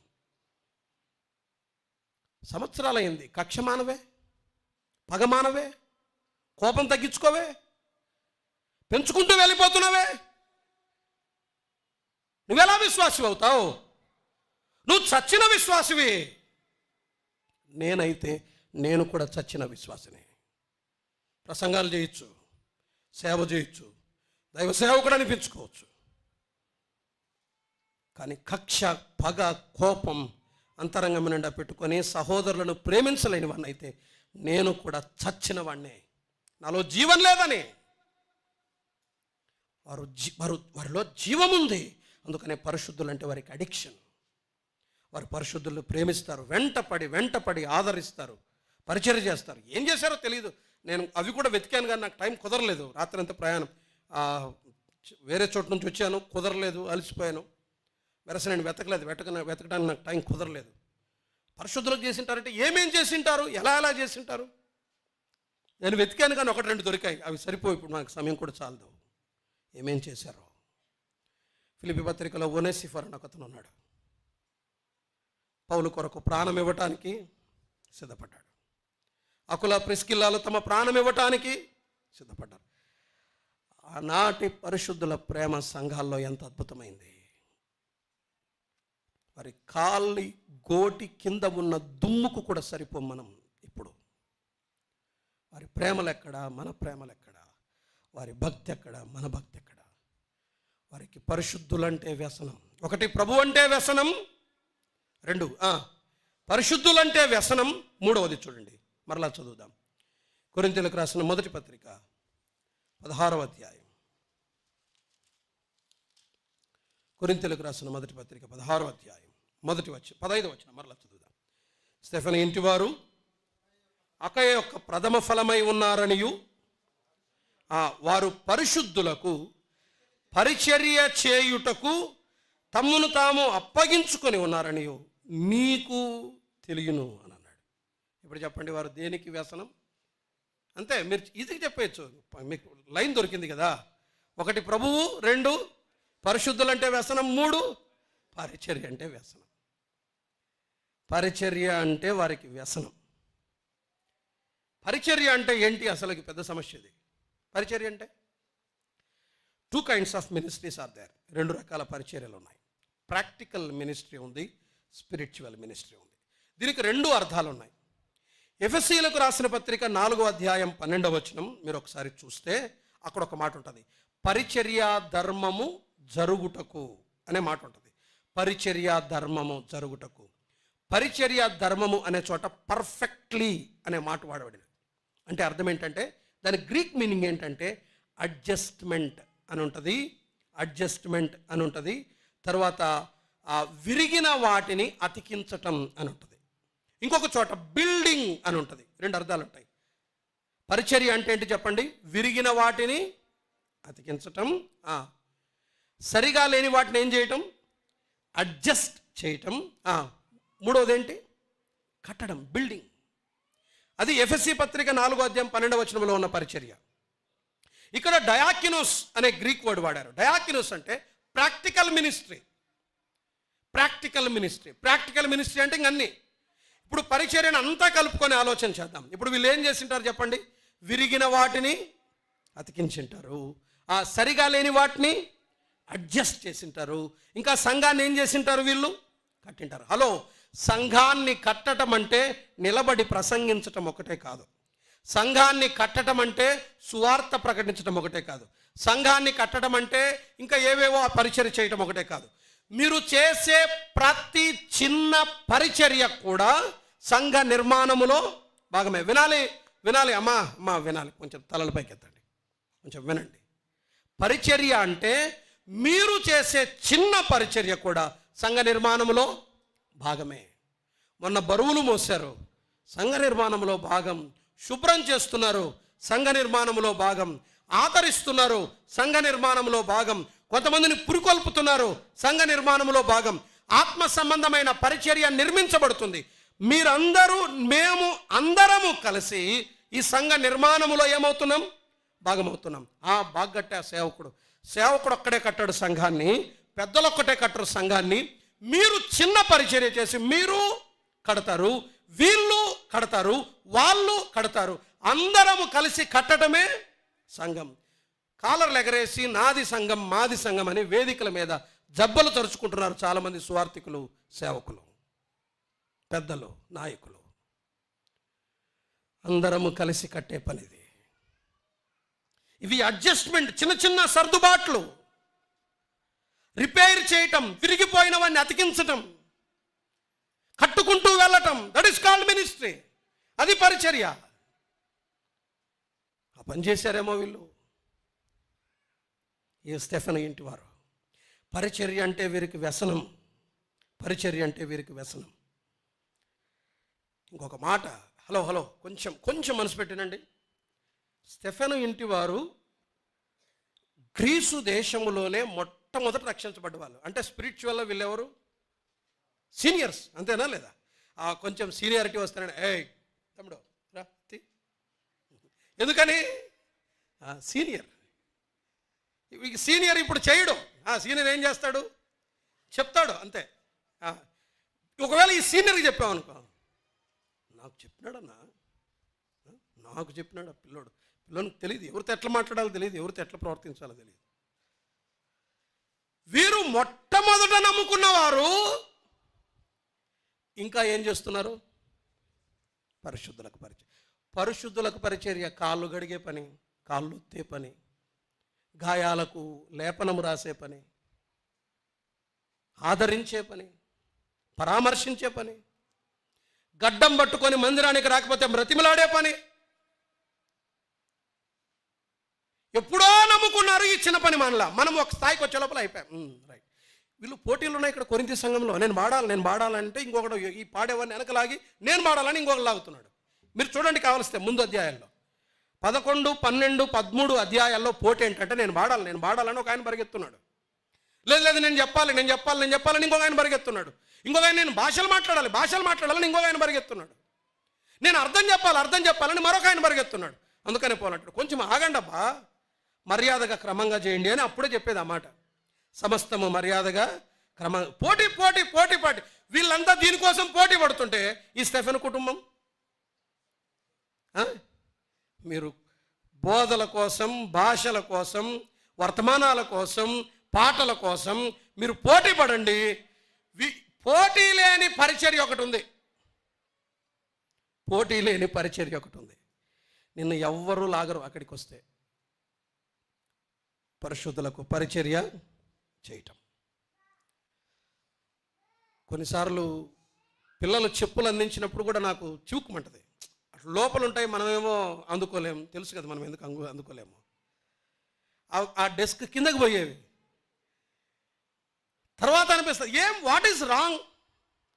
సంవత్సరాలైంది, కక్ష మానవే, పగ మానవే, కోపం తగ్గించుకోవే, పెంచుకుంటూ వెళ్ళిపోతున్నావే. నువ్వెలా విశ్వాసి అవుతావు? నువ్వు చచ్చిన విశ్వాసివి. నేనైతే నేను కూడా చచ్చిన విశ్వాసిని. ప్రసంగాలు చేయొచ్చు, సేవ చేయొచ్చు, దైవ సేవకుడు అనిపించుకోవచ్చు, కానీ కక్ష, పగ, కోపం అంతరంగం నిండా పెట్టుకొని సహోదరులను ప్రేమించలేని వాడిని అయితే నేను కూడా చచ్చిన వాడినే. నాలో జీవం లేదని. వారిలో జీవం ఉంది. అందుకనే పరిశుద్ధులు అంటే వారికి అడిక్షన్. వారు పరిశుద్ధులను ప్రేమిస్తారు, వెంటపడి ఆదరిస్తారు, పరిచర్య చేస్తారు. ఏం చేశారో తెలియదు. నేను అవి కూడా వెతికాను, కానీ నాకు టైం కుదరలేదు. రాత్రి అంతా ప్రయాణం, వేరే చోటు నుంచి వచ్చాను, కుదరలేదు, అలసిపోయాను. వెరస నేను వెతకడానికి నాకు టైం కుదరలేదు. పరిశుద్ధులకు చేసింటారంటే ఏమేం చేసింటారు, ఎలా చేసింటారు? నేను వెతికాను, కానీ 1-2 దొరికాయి. అవి సరిపోయి ఇప్పుడు నాకు సమయం కూడా చాలదు. ఏమేం చేశారో. ఫిలిప్పీ పత్రికలో ఒనేసిఫర్ అని ఒకతను ఉన్నాడు. పౌలు కొరకు ప్రాణం ఇవ్వటానికి సిద్ధపడ్డాడు. అకుల, ప్రిస్కిల్లాలు తమ ప్రాణం ఇవ్వటానికి సిద్ధపడ్డారు. ఆనాటి పరిశుద్ధుల ప్రేమ సంఘాల్లో ఎంత అద్భుతమైంది. వారి కాలి గోటి కింద ఉన్న దుమ్ముకు కూడా సరిపోం మనం ఇప్పుడు. వారి ప్రేమలు ఎక్కడ, మన ప్రేమలు ఎక్కడ? వారి భక్తి ఎక్కడ, మన భక్తి ఎక్కడ? వారికి పరిశుద్ధులంటే వ్యసనం. 1 ప్రభు అంటే వ్యసనం, 2 పరిశుద్ధులంటే వ్యసనం, 3వది చూడండి, మరలా చదువుదాం. కొరింథీయులకు రాసిన మొదటి పత్రిక 16వ అధ్యాయం. కొరింథీయులకు రాసిన మొదటి పత్రిక 16వ అధ్యాయం 15వ వచనం మరలా చదువుదాం. స్టెఫెను ఇంటివారు అకయ యొక్క ప్రథమ ఫలమై ఉన్నారనియు వారు పరిశుద్ధులకు పరిచర్య చేయుటకు తమ్మును తాము అప్పగించుకొని ఉన్నారనియు మీకు తెలియను అని అన్నాడు. ఇప్పుడు చెప్పండి, వారు దేనికి వ్యసనం? అంతే, మీరు ఈజీగా చెప్పచ్చు, మీకు లైన్ దొరికింది కదా. 1 ప్రభువు, 2 పరిశుద్ధులంటే వ్యసనం, 3 పరిచర్య అంటే వ్యసనం. పరిచర్య అంటే వారికి వ్యసనం. పరిచర్య అంటే ఏంటి? అసలుకి పెద్ద సమస్య ఇది. పరిచర్య అంటే 2 kinds of ministries are there. 2 రకాల పరిచర్యలు ఉన్నాయి. ప్రాక్టికల్ మినిస్ట్రీ ఉంది, స్పిరిచువల్ మినిస్ట్రీ ఉంది. దీనికి 2 అర్థాలు ఉన్నాయి. ఎఫెసీయులకు రాసిన పత్రిక 4వ అధ్యాయం 12వ వచనం మీరు ఒకసారి చూస్తే అక్కడ ఒక మాట ఉంటుంది, పరిచర్య ధర్మము జరుగుటకు అనే మాట ఉంటుంది. పరిచర్య ధర్మము జరుగుటకు. పరిచర్య ధర్మము అనే చోట పర్ఫెక్ట్లీ అనే మాట వాడబడింది. అంటే అర్థం ఏంటంటే, దాని గ్రీక్ మీనింగ్ ఏంటంటే అడ్జస్ట్మెంట్ అని ఉంటుంది, అడ్జస్ట్మెంట్ అని ఉంటుంది. తర్వాత విరిగిన వాటిని అతికించటం అని ఉంటుంది. ఇంకొక చోట బిల్డింగ్ అని ఉంటుంది. 2 అర్థాలు ఉంటాయి. పరిచర్య అంటే ఏంటి చెప్పండి? విరిగిన వాటిని అతికించటం, సరిగా లేని వాటిని ఏం చేయటం? అడ్జస్ట్ చేయటం. 3వది ఏంటి? కట్టడం, బిల్డింగ్. అది ఎఫెసీ పత్రిక 4వ అధ్యాయం 12వ వచనంలో ఉన్న పరిచర్య. ఇక్కడ డయాకినోస్ అనే గ్రీక్ వర్డ్ వాడారు. డయాకినోస్ అంటే ప్రాక్టికల్ మినిస్ట్రీ. ప్రాక్టికల్ మినిస్ట్రీ అంటే ఇంకన్నీ. ఇప్పుడు పరిచర్యను అంతా కలుపుకొని ఆలోచన చేద్దాం. ఇప్పుడు వీళ్ళు ఏం చేసింటారు చెప్పండి? విరిగిన వాటిని అతికించింటారు, సరిగా లేని వాటిని అడ్జస్ట్ చేసింటారు, ఇంకా సంఘాన్ని ఏం చేసింటారు? వీళ్ళు కట్టింటారు. హలో, సంఘాన్ని కట్టడం అంటే నిలబడి ప్రసంగించటం ఒకటే కాదు. సంఘాన్ని కట్టడం అంటే సువార్త ప్రకటించడం ఒకటే కాదు. సంఘాన్ని కట్టడం అంటే ఇంకా ఏవేవో పరిచర్య చేయటం ఒకటే కాదు. మీరు చేసే ప్రతి చిన్న పరిచర్య కూడా సంఘ నిర్మాణములో భాగమే. వినాలి అమ్మా వినాలి. కొంచెం తలల పైకి ఎత్తండి, కొంచెం వినండి. పరిచర్య అంటే మీరు చేసే చిన్న పరిచర్య కూడా సంఘ నిర్మాణములో భాగమే. మొన్న బరువులు మోసారు, సంఘ నిర్మాణంలో భాగం. శుభ్రం చేస్తున్నారు, సంఘ నిర్మాణంలో భాగం. ఆదరిస్తున్నారు, సంఘ నిర్మాణంలో భాగం. కొంతమందిని పురికొల్పుతున్నారు, సంఘ నిర్మాణంలో భాగం. ఆత్మ సంబంధమైన పరిచర్య నిర్మించబడుతుంది. మేము అందరము కలిసి ఈ సంఘ నిర్మాణములో ఏమవుతున్నాం? భాగమవుతున్నాం. బాగ్గట్టే సేవకుడు ఒక్కడే కట్టాడు సంఘాన్ని. పెద్దలు ఒక్కటే కట్టరు సంఘాన్ని. మీరు చిన్న పరిచర్య చేసి మీరు కడతారు, వీళ్ళు కడతారు, వాళ్ళు కడతారు, అందరము కలిసి కట్టడమే సంఘం. కాలర్లు ఎగరేసి నాది సంఘం మాది సంఘం అని వేదికల మీద జబ్బలు తరుచుకుంటున్నారు చాలామంది సువార్థికులు, సేవకులు, పెద్దలు, నాయకులు. అందరము కలిసి కట్టే పనిది. ఇవి అడ్జస్ట్మెంట్, చిన్న చిన్న సర్దుబాట్లు, రిపేర్ చేయటం, విరిగిపోయినవన్నీ అతికించటం, కట్టుకుంటూ వెళ్ళటం. That is called ministry. అది పరిచర్య. ఆ పని చేశారేమో వీళ్ళు, ఈ స్టెఫెను ఇంటి వారు. పరిచర్య అంటే వీరికి వ్యసనం, పరిచర్య అంటే వీరికి వ్యసనం. ఇంకొక మాట, హలో కొంచెం మనసు పెట్టినండి. స్టెఫెను ఇంటి వారు గ్రీసు దేశములోనే మొట్టమొదట రక్షించబడ్డ వాళ్ళు. అంటే స్పిరిచువల్లో వీళ్ళెవరు? సీనియర్స్, అంతేనా లేదా? కొంచెం సీనియారిటీ వస్తానండి, ఏయ్ తమ్ముడు రా. ఎందుకని? సీనియర్. సీనియర్ ఇప్పుడు చేయడు. సీనియర్ ఏం చేస్తాడు? చెప్తాడు అంతే. ఒకవేళ ఈ సీనియర్కి చెప్పామనుకో, నాకు చెప్పినాడన్నా, నాకు చెప్పినాడు పిల్లోనికి తెలియదు, ఎవరితో ఎట్లా మాట్లాడాలో తెలియదు, ఎవరితో ఎట్లా ప్రవర్తించాలో తెలియదు. వీరు మొట్టమొదట నమ్ముకున్నవారు ఇంకా ఏం చేస్తున్నారు? పరిశుద్ధులకు పరిచర్య. కాళ్ళు గడిగే పని, కాళ్ళు ఒత్తే పని, గాయాలకు లేపనము రాసే పని, ఆదరించే పని, పరామర్శించే పని, గడ్డం పట్టుకొని మందిరానికి రాకపోతే బ్రతిమలాడే పని. ఎప్పుడో నమ్ముకున్నారు ఈ చిన్న పని. మనం ఒక స్థాయికి వచ్చే లోపల అయిపోయాం. రైట్. వీళ్ళు పోటీలు ఉన్నాయి ఇక్కడ కొరింథీ సంఘంలో. నేను పాడాలంటే ఇంకొకటి, ఈ పాడేవాడిని వెనకలాగి నేను పాడాలని ఇంకొకటి లాగుతున్నాడు. మీరు చూడండి కావలిస్తే ముందు అధ్యాయాల్లో 11, 12, 13 అధ్యాయాల్లో పోటీ ఏంటంటే నేను పాడాలని ఒక ఆయన పరిగెత్తున్నాడు. లేదు నేను చెప్పాలని ఇంకొక ఆయన పరిగెత్తున్నాడు. ఇంకొక ఆయన నేను భాషలు మాట్లాడాలని ఇంకొక ఆయన పరిగెత్తున్నాడు. నేను అర్థం చెప్పాలని మరొక ఆయన పరిగెత్తున్నాడు. అందుకనే పోలంటాడు, కొంచెం ఆగండి అబ్బా, మర్యాదగా క్రమంగా చేయండి అని అప్పుడే చెప్పేది ఆ మాట. సమస్తము మర్యాదగా క్రమంగా. పోటీ. వీళ్ళంతా దీనికోసం పోటీ పడుతుంటే ఈ స్టెఫెను కుటుంబం, మీరు బోధల కోసం, భాషల కోసం, వర్తమానాల కోసం, పాటల కోసం మీరు పోటీ పడండి. పోటీ లేని పరిచర్య ఒకటి ఉంది. నిన్ను ఎవ్వరూ లాగరు అక్కడికి వస్తే. పరిశుద్ధులకు పరిచర్య చేయటం. కొన్నిసార్లు పిల్లలు చెప్పులు అందించినప్పుడు కూడా నాకు చివుకుమంటది. అట్లా లోపలు ఉంటాయి, మనమేమో అందుకోలేము. తెలుసు కదా మనం ఎందుకు అందుకోలేము. ఆ డెస్క్ కిందకి పోయేవి. తర్వాత అనిపిస్తుంది, వాట్ ఈజ్ రాంగ్?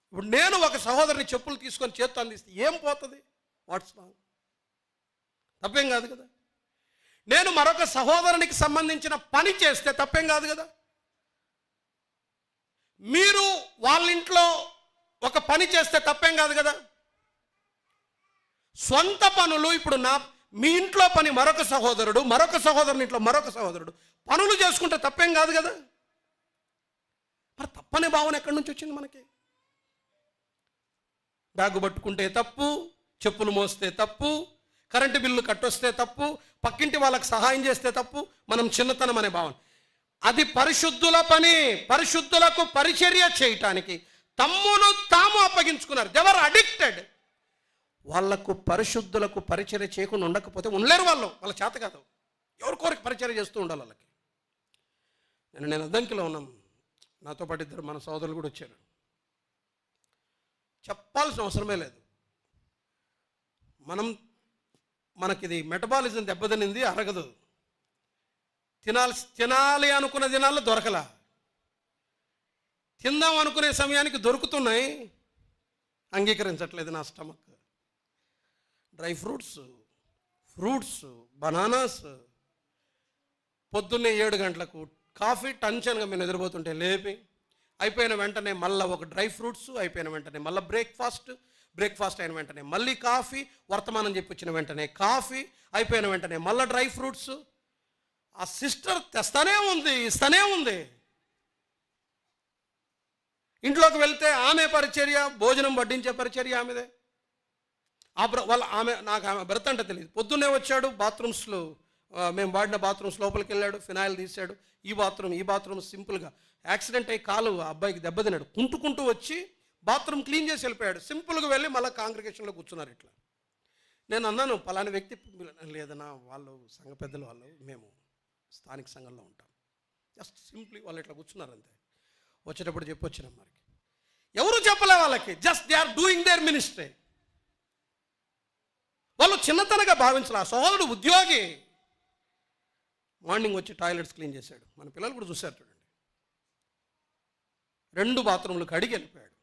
ఇప్పుడు నేను ఒక సహోదరుని చెప్పులు తీసుకొని చేత్తో అందిస్తే ఏం పోతుంది? What's wrong? తప్పేం కాదు కదా. నేను మరొక సహోదరునికి సంబంధించిన పని చేస్తే తప్పేం కాదు కదా. మీరు వాళ్ళ ఇంట్లో ఒక పని చేస్తే తప్పేం కాదు కదా. సొంత పనులు, ఇప్పుడు మీ ఇంట్లో పని మరొక సహోదరుని ఇంట్లో మరొక సహోదరుడు పనులు చేసుకుంటే తప్పేం కాదు కదా. మరి తప్పనే భావన ఎక్కడి నుంచి వచ్చింది మనకి? బ్యాగు పట్టుకుంటే తప్పు, చెప్పులు మోస్తే తప్పు, కరెంటు బిల్లు కట్టొస్తే తప్పు, పక్కింటి వాళ్ళకి సహాయం చేస్తే తప్పు, మనం చిన్నతనం అనే భావన. అది పరిశుద్ధుల పని. పరిశుద్ధులకు పరిచర్య చేయటానికి తమ్మును తాము అప్పగించుకున్నారు. They were addicted. వాళ్లకు పరిశుద్ధులకు పరిచర్య చేయకుండా ఉండకపోతే ఉండలేరు. వాళ్ళ చేత కాదు. ఎవరి కోరిక పరిచర్య చేస్తూ ఉండాలి వాళ్ళకి. నేను అద్దంకిలో ఉన్నాం, నాతో పాటు ఇద్దరు మన సోదరులు కూడా వచ్చారు. చెప్పాల్సిన అవసరమే లేదు. మనకిది మెటబాలిజం దెబ్బతినింది, అరగదు. తినాలి అనుకున్న దినాల్లో దొరకలా, తిందాం అనుకునే సమయానికి దొరుకుతున్నాయి, అంగీకరించట్లేదు నా స్టమక్. డ్రై ఫ్రూట్స్, బనానాస్, పొద్దున్నే 7 గంటలకు కాఫీ టెన్షన్గా మేము నిద్రపోతుంటే లేపి, అయిపోయిన వెంటనే మళ్ళీ ఒక డ్రై ఫ్రూట్స్, అయిపోయిన వెంటనే మళ్ళీ బ్రేక్ఫాస్ట్ అయిన వెంటనే మళ్ళీ కాఫీ, వర్తమానం చెప్పొచ్చిన వెంటనే కాఫీ, అయిపోయిన వెంటనే మళ్ళీ డ్రై ఫ్రూట్స్. ఆ సిస్టర్ తెస్తానే ఉంది, ఇస్తానే ఉంది. ఇంట్లోకి వెళ్తే ఆమె పరిచర్య, భోజనం వడ్డించే పరిచర్య ఆమెదే. ఆమె భర్త అంటే తెలియదు. పొద్దున్నే వచ్చాడు, బాత్రూమ్స్లో మేము వాడిన బాత్రూమ్స్ లోపలికి వెళ్ళాడు, ఫినాయిల్ తీశాడు. ఈ బాత్రూమ్ సింపుల్గా యాక్సిడెంట్ అయ్యి కాలు ఆ అబ్బాయికి దెబ్బతిన్నాడు. కుంటూ వచ్చి బాత్రూమ్ క్లీన్ చేసి వెళ్ళిపోయాడు. సింపుల్గా వెళ్ళి మళ్ళీ కాంగ్రిగేషన్లో కూర్చున్నారు. ఇట్లా నేను అన్నాను, పలానా వ్యక్తి లేదన్నా, వాళ్ళు సంఘ పెద్దలు, వాళ్ళు మేము స్థానిక సంఘంలో ఉంటాం. జస్ట్ సింప్లీ వాళ్ళు ఇట్లా కూర్చున్నారు అంతే. వచ్చేటప్పుడు చెప్పొచ్చినాం. మరి ఎవరు చెప్పలే వాళ్ళకి, just they are doing their ministry. వాళ్ళు చిన్నతనగా భావించాలి. ఆ సోదరుడు ఉద్యోగి మార్నింగ్ వచ్చి టాయిలెట్స్ క్లీన్ చేశాడు. మన పిల్లలు కూడా చూశారు చూడండి. 2 బాత్రూంలు కడిగి వెళ్ళిపోయాడు.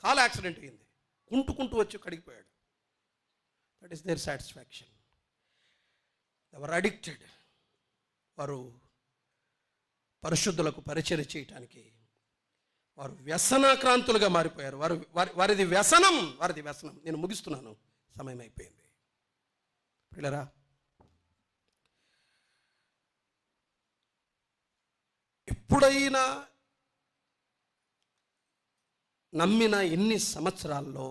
కాలు యాక్సిడెంట్ అయింది, కుంటూ వచ్చి కడిగిపోయాడు. That is their satisfaction. ఎవరు అడిక్టెడ్, వారు పరిశుద్ధులకు పరిచర్య చేయటానికి వారు వ్యసనాక్రాంతులుగా మారిపోయారు. వారిది వ్యసనం. నేను ముగిస్తున్నాను, సమయం అయిపోయింది. పిల్లరా, ఎప్పుడైనా నమ్మిన ఎన్ని సంవత్సరాల్లో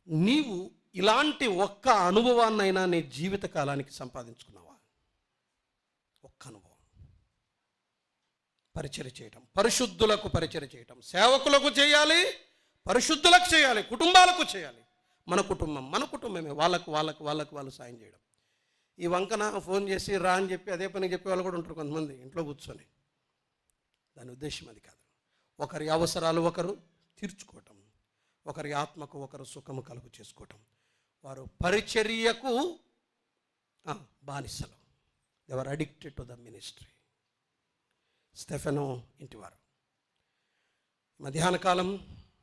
నీవు ఇలాంటి ఒక్క అనుభవాన్నైనా నీ జీవిత కాలానికి సంపాదించుకున్నావా? ఒక్క అనుభవం. పరిచర్య చేయటం, పరిశుద్ధులకు పరిచర్య చేయటం. సేవకులకు చేయాలి, పరిశుద్ధులకు చేయాలి, కుటుంబాలకు చేయాలి. మన కుటుంబమే వాళ్ళు సాయం చేయడం. ఈ వంకన ఫోన్ చేసి రా అని చెప్పి అదే పని చెప్పే వాళ్ళు కూడా ఉంటారు కొంతమంది ఇంట్లో కూర్చొని. దాని ఉద్దేశం అది కాదు. ఒకరి అవసరాలు ఒకరు తీర్చుకోవటం, ఒకరి ఆత్మకు ఒకరు సుఖము కలుగు చేసుకోవటం. వారు పరిచర్యకు బానిసలు. They were addicted to the ministry. స్టెఫెనో ఇంటివారు. మధ్యాహ్న కాలం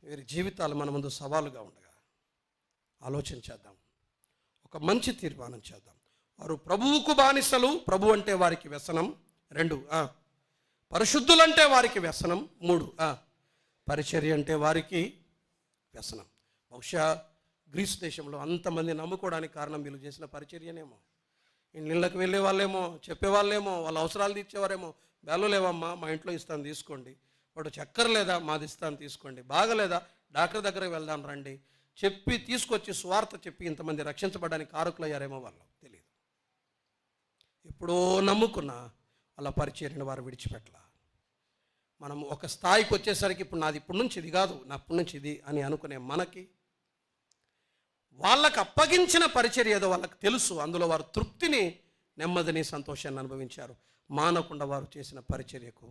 వీరి జీవితాలు మన ముందు సవాలుగా ఉండగా ఆలోచన చేద్దాం, ఒక మంచి తీర్మానం చేద్దాం. వారు ప్రభువుకు బానిసలు. ప్రభు అంటే వారికి వ్యసనం. 2 పరిశుద్ధులంటే వారికి వ్యసనం. 3 పరిచర్య అంటే వారికి వ్యసనం. బహుశా గ్రీస్ దేశంలో అంతమంది నమ్ముకోవడానికి కారణం వీళ్ళు చేసిన పరిచర్యనేమో. ఇళ్ళకి వెళ్ళే వాళ్ళేమో, చెప్పేవాళ్ళేమో, వాళ్ళ అవసరాలు తీర్చేవారేమో. బేలు లేవమ్మా, మా ఇంట్లో ఇస్తాను తీసుకోండి. వాడు చక్కెర లేదా, మాది ఇస్తాను తీసుకోండి. బాగలేదా, డాక్టర్ దగ్గరకు వెళ్దాం రండి చెప్పి తీసుకొచ్చి స్వార్థ చెప్పి ఇంతమంది రక్షించబడడానికి కారకులయ్యారేమో. వాళ్ళు తెలియదు. ఎప్పుడో నమ్ముకున్న వాళ్ళ పరిచర్యను వారు విడిచిపెట్టల. మనం ఒక స్థాయికి వచ్చేసరికి ఇప్పుడు నాది ఇప్పటి నుంచి ఇది కాదు, నా ఇప్పటి నుంచి ఇది అని అనుకునే మనకి వాళ్ళకు అప్పగించిన పరిచర్య ఏదో వాళ్ళకి తెలుసు. అందులో వారు తృప్తిని, నెమ్మదిని, సంతోషాన్ని అనుభవించారు. మానకుండా వారు చేసిన పరిచర్యకు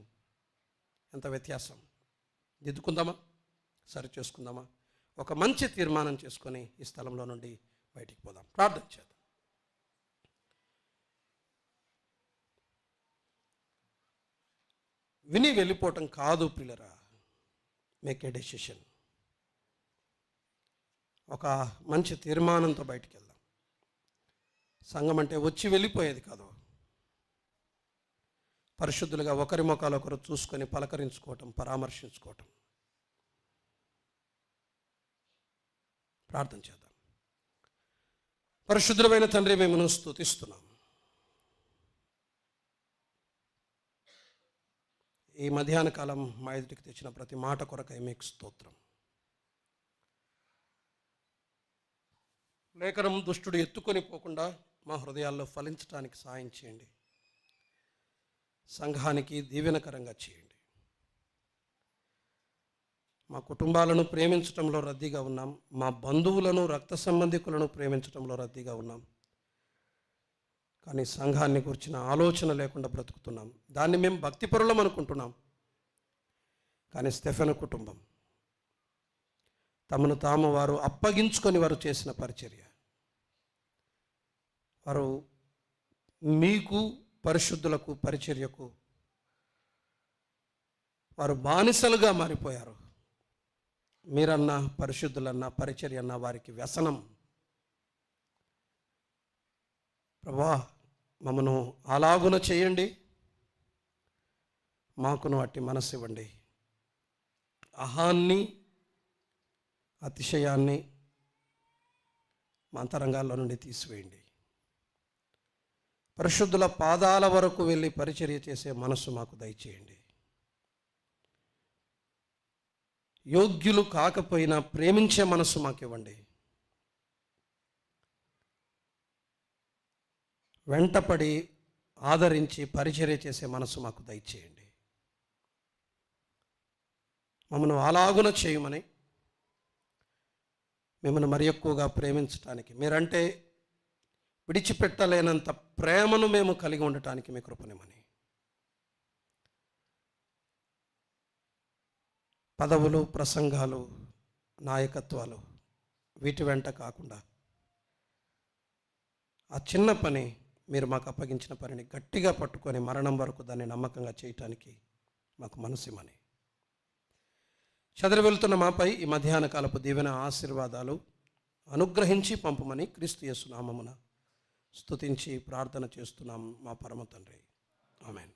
ఎంత వ్యత్యాసం. దిద్దుకుందామా, సరి చేసుకుందామా? ఒక మంచి తీర్మానం చేసుకొని ఈ స్థలంలో నుండి బయటికి పోదాం. ప్రార్థన చేద్దాం. విని వెళ్ళిపోవటం కాదు పిల్లరా, మేక్ ఏ డెసిషన్. ఒక మంచి తీర్మానంతో బయటికి వెళ్దాం. సంఘం అంటే వచ్చి వెళ్ళిపోయేది కాదు. పరిశుద్ధులుగా ఒకరి ముఖాలు ఒకరు చూసుకొని పలకరించుకోవటం, పరామర్శించుకోవటం. ప్రార్థన చేద్దాం. పరిశుద్ధులమైన తండ్రి, మేము స్తుతిస్తున్నాం. ఈ మధ్యాహ్న కాలం మా ఎదుటికి తెచ్చిన ప్రతి మాట కొరకై మీకు స్తోత్రం. లేఖనం దుష్టుడు ఎత్తుకొని పోకుండా మా హృదయాల్లో ఫలించడానికి సాయం చేయండి. సంఘానికి దీవెనకరంగా చేయండి. మా కుటుంబాలను ప్రేమించడంలో రద్దీగా ఉన్నాం. మా బంధువులను, రక్త సంబంధికులను ప్రేమించడంలో రద్దీగా ఉన్నాం. కానీ సంఘాన్ని గురించిన ఆలోచన లేకుండా బ్రతుకుతున్నాం. దాన్ని మేము భక్తిపరులం అనుకుంటున్నాం. కానీ స్టెఫెను కుటుంబం తమను తాము వారు అప్పగించుకొని వారు చేసిన పరిచర్య, వారు మీకు, పరిశుద్ధులకు, పరిచర్యకు వారు బానిసలుగా మారిపోయారు. మీరన్నా, పరిశుద్ధులన్నా, పరిచర్య అన్నా వారికి వ్యసనం. ప్రభువా, మమ్మను అలాగున చేయండి. మాకును అట్టి మనస్సు ఇవ్వండి. అహాన్ని, అతిశయాన్ని మా అంతరంగాల్లో నుండి తీసివేయండి. పరిశుద్ధుల పాదాల వరకు వెళ్ళి పరిచర్య చేసే మనస్సు మాకు దయచేయండి. యోగ్యులు కాకపోయినా ప్రేమించే మనసు మాకు ఇవ్వండి. వెంటపడి ఆదరించి పరిచర్య చేసే మనసు మాకు దయచేయండి. మమ్మల్ని అలాగున చేయమని, మిమ్మల్ని మరి ఎక్కువగా ప్రేమించటానికి, మీరంటే విడిచిపెట్టలేనంత ప్రేమను మేము కలిగి ఉండటానికి మీ కృపనిమ్మని. పదవులు, ప్రసంగాలు, నాయకత్వాలు వీటి వెంట కాకుండా ఆ చిన్న పని, మీరు మాకు అప్పగించిన పనిని గట్టిగా పట్టుకొని మరణం వరకు దాన్ని నమ్మకంగా చేయటానికి మాకు మనసిమ్మని. చదివి వెళ్తున్న మాపై ఈ మధ్యాహ్న కాలపు దీవెన ఆశీర్వాదాలు అనుగ్రహించి పంపమని క్రీస్తు యేసు నామమున స్తుతించి ప్రార్థన చేస్తున్నాం మా పరమ తండ్రి. ఆమేన్.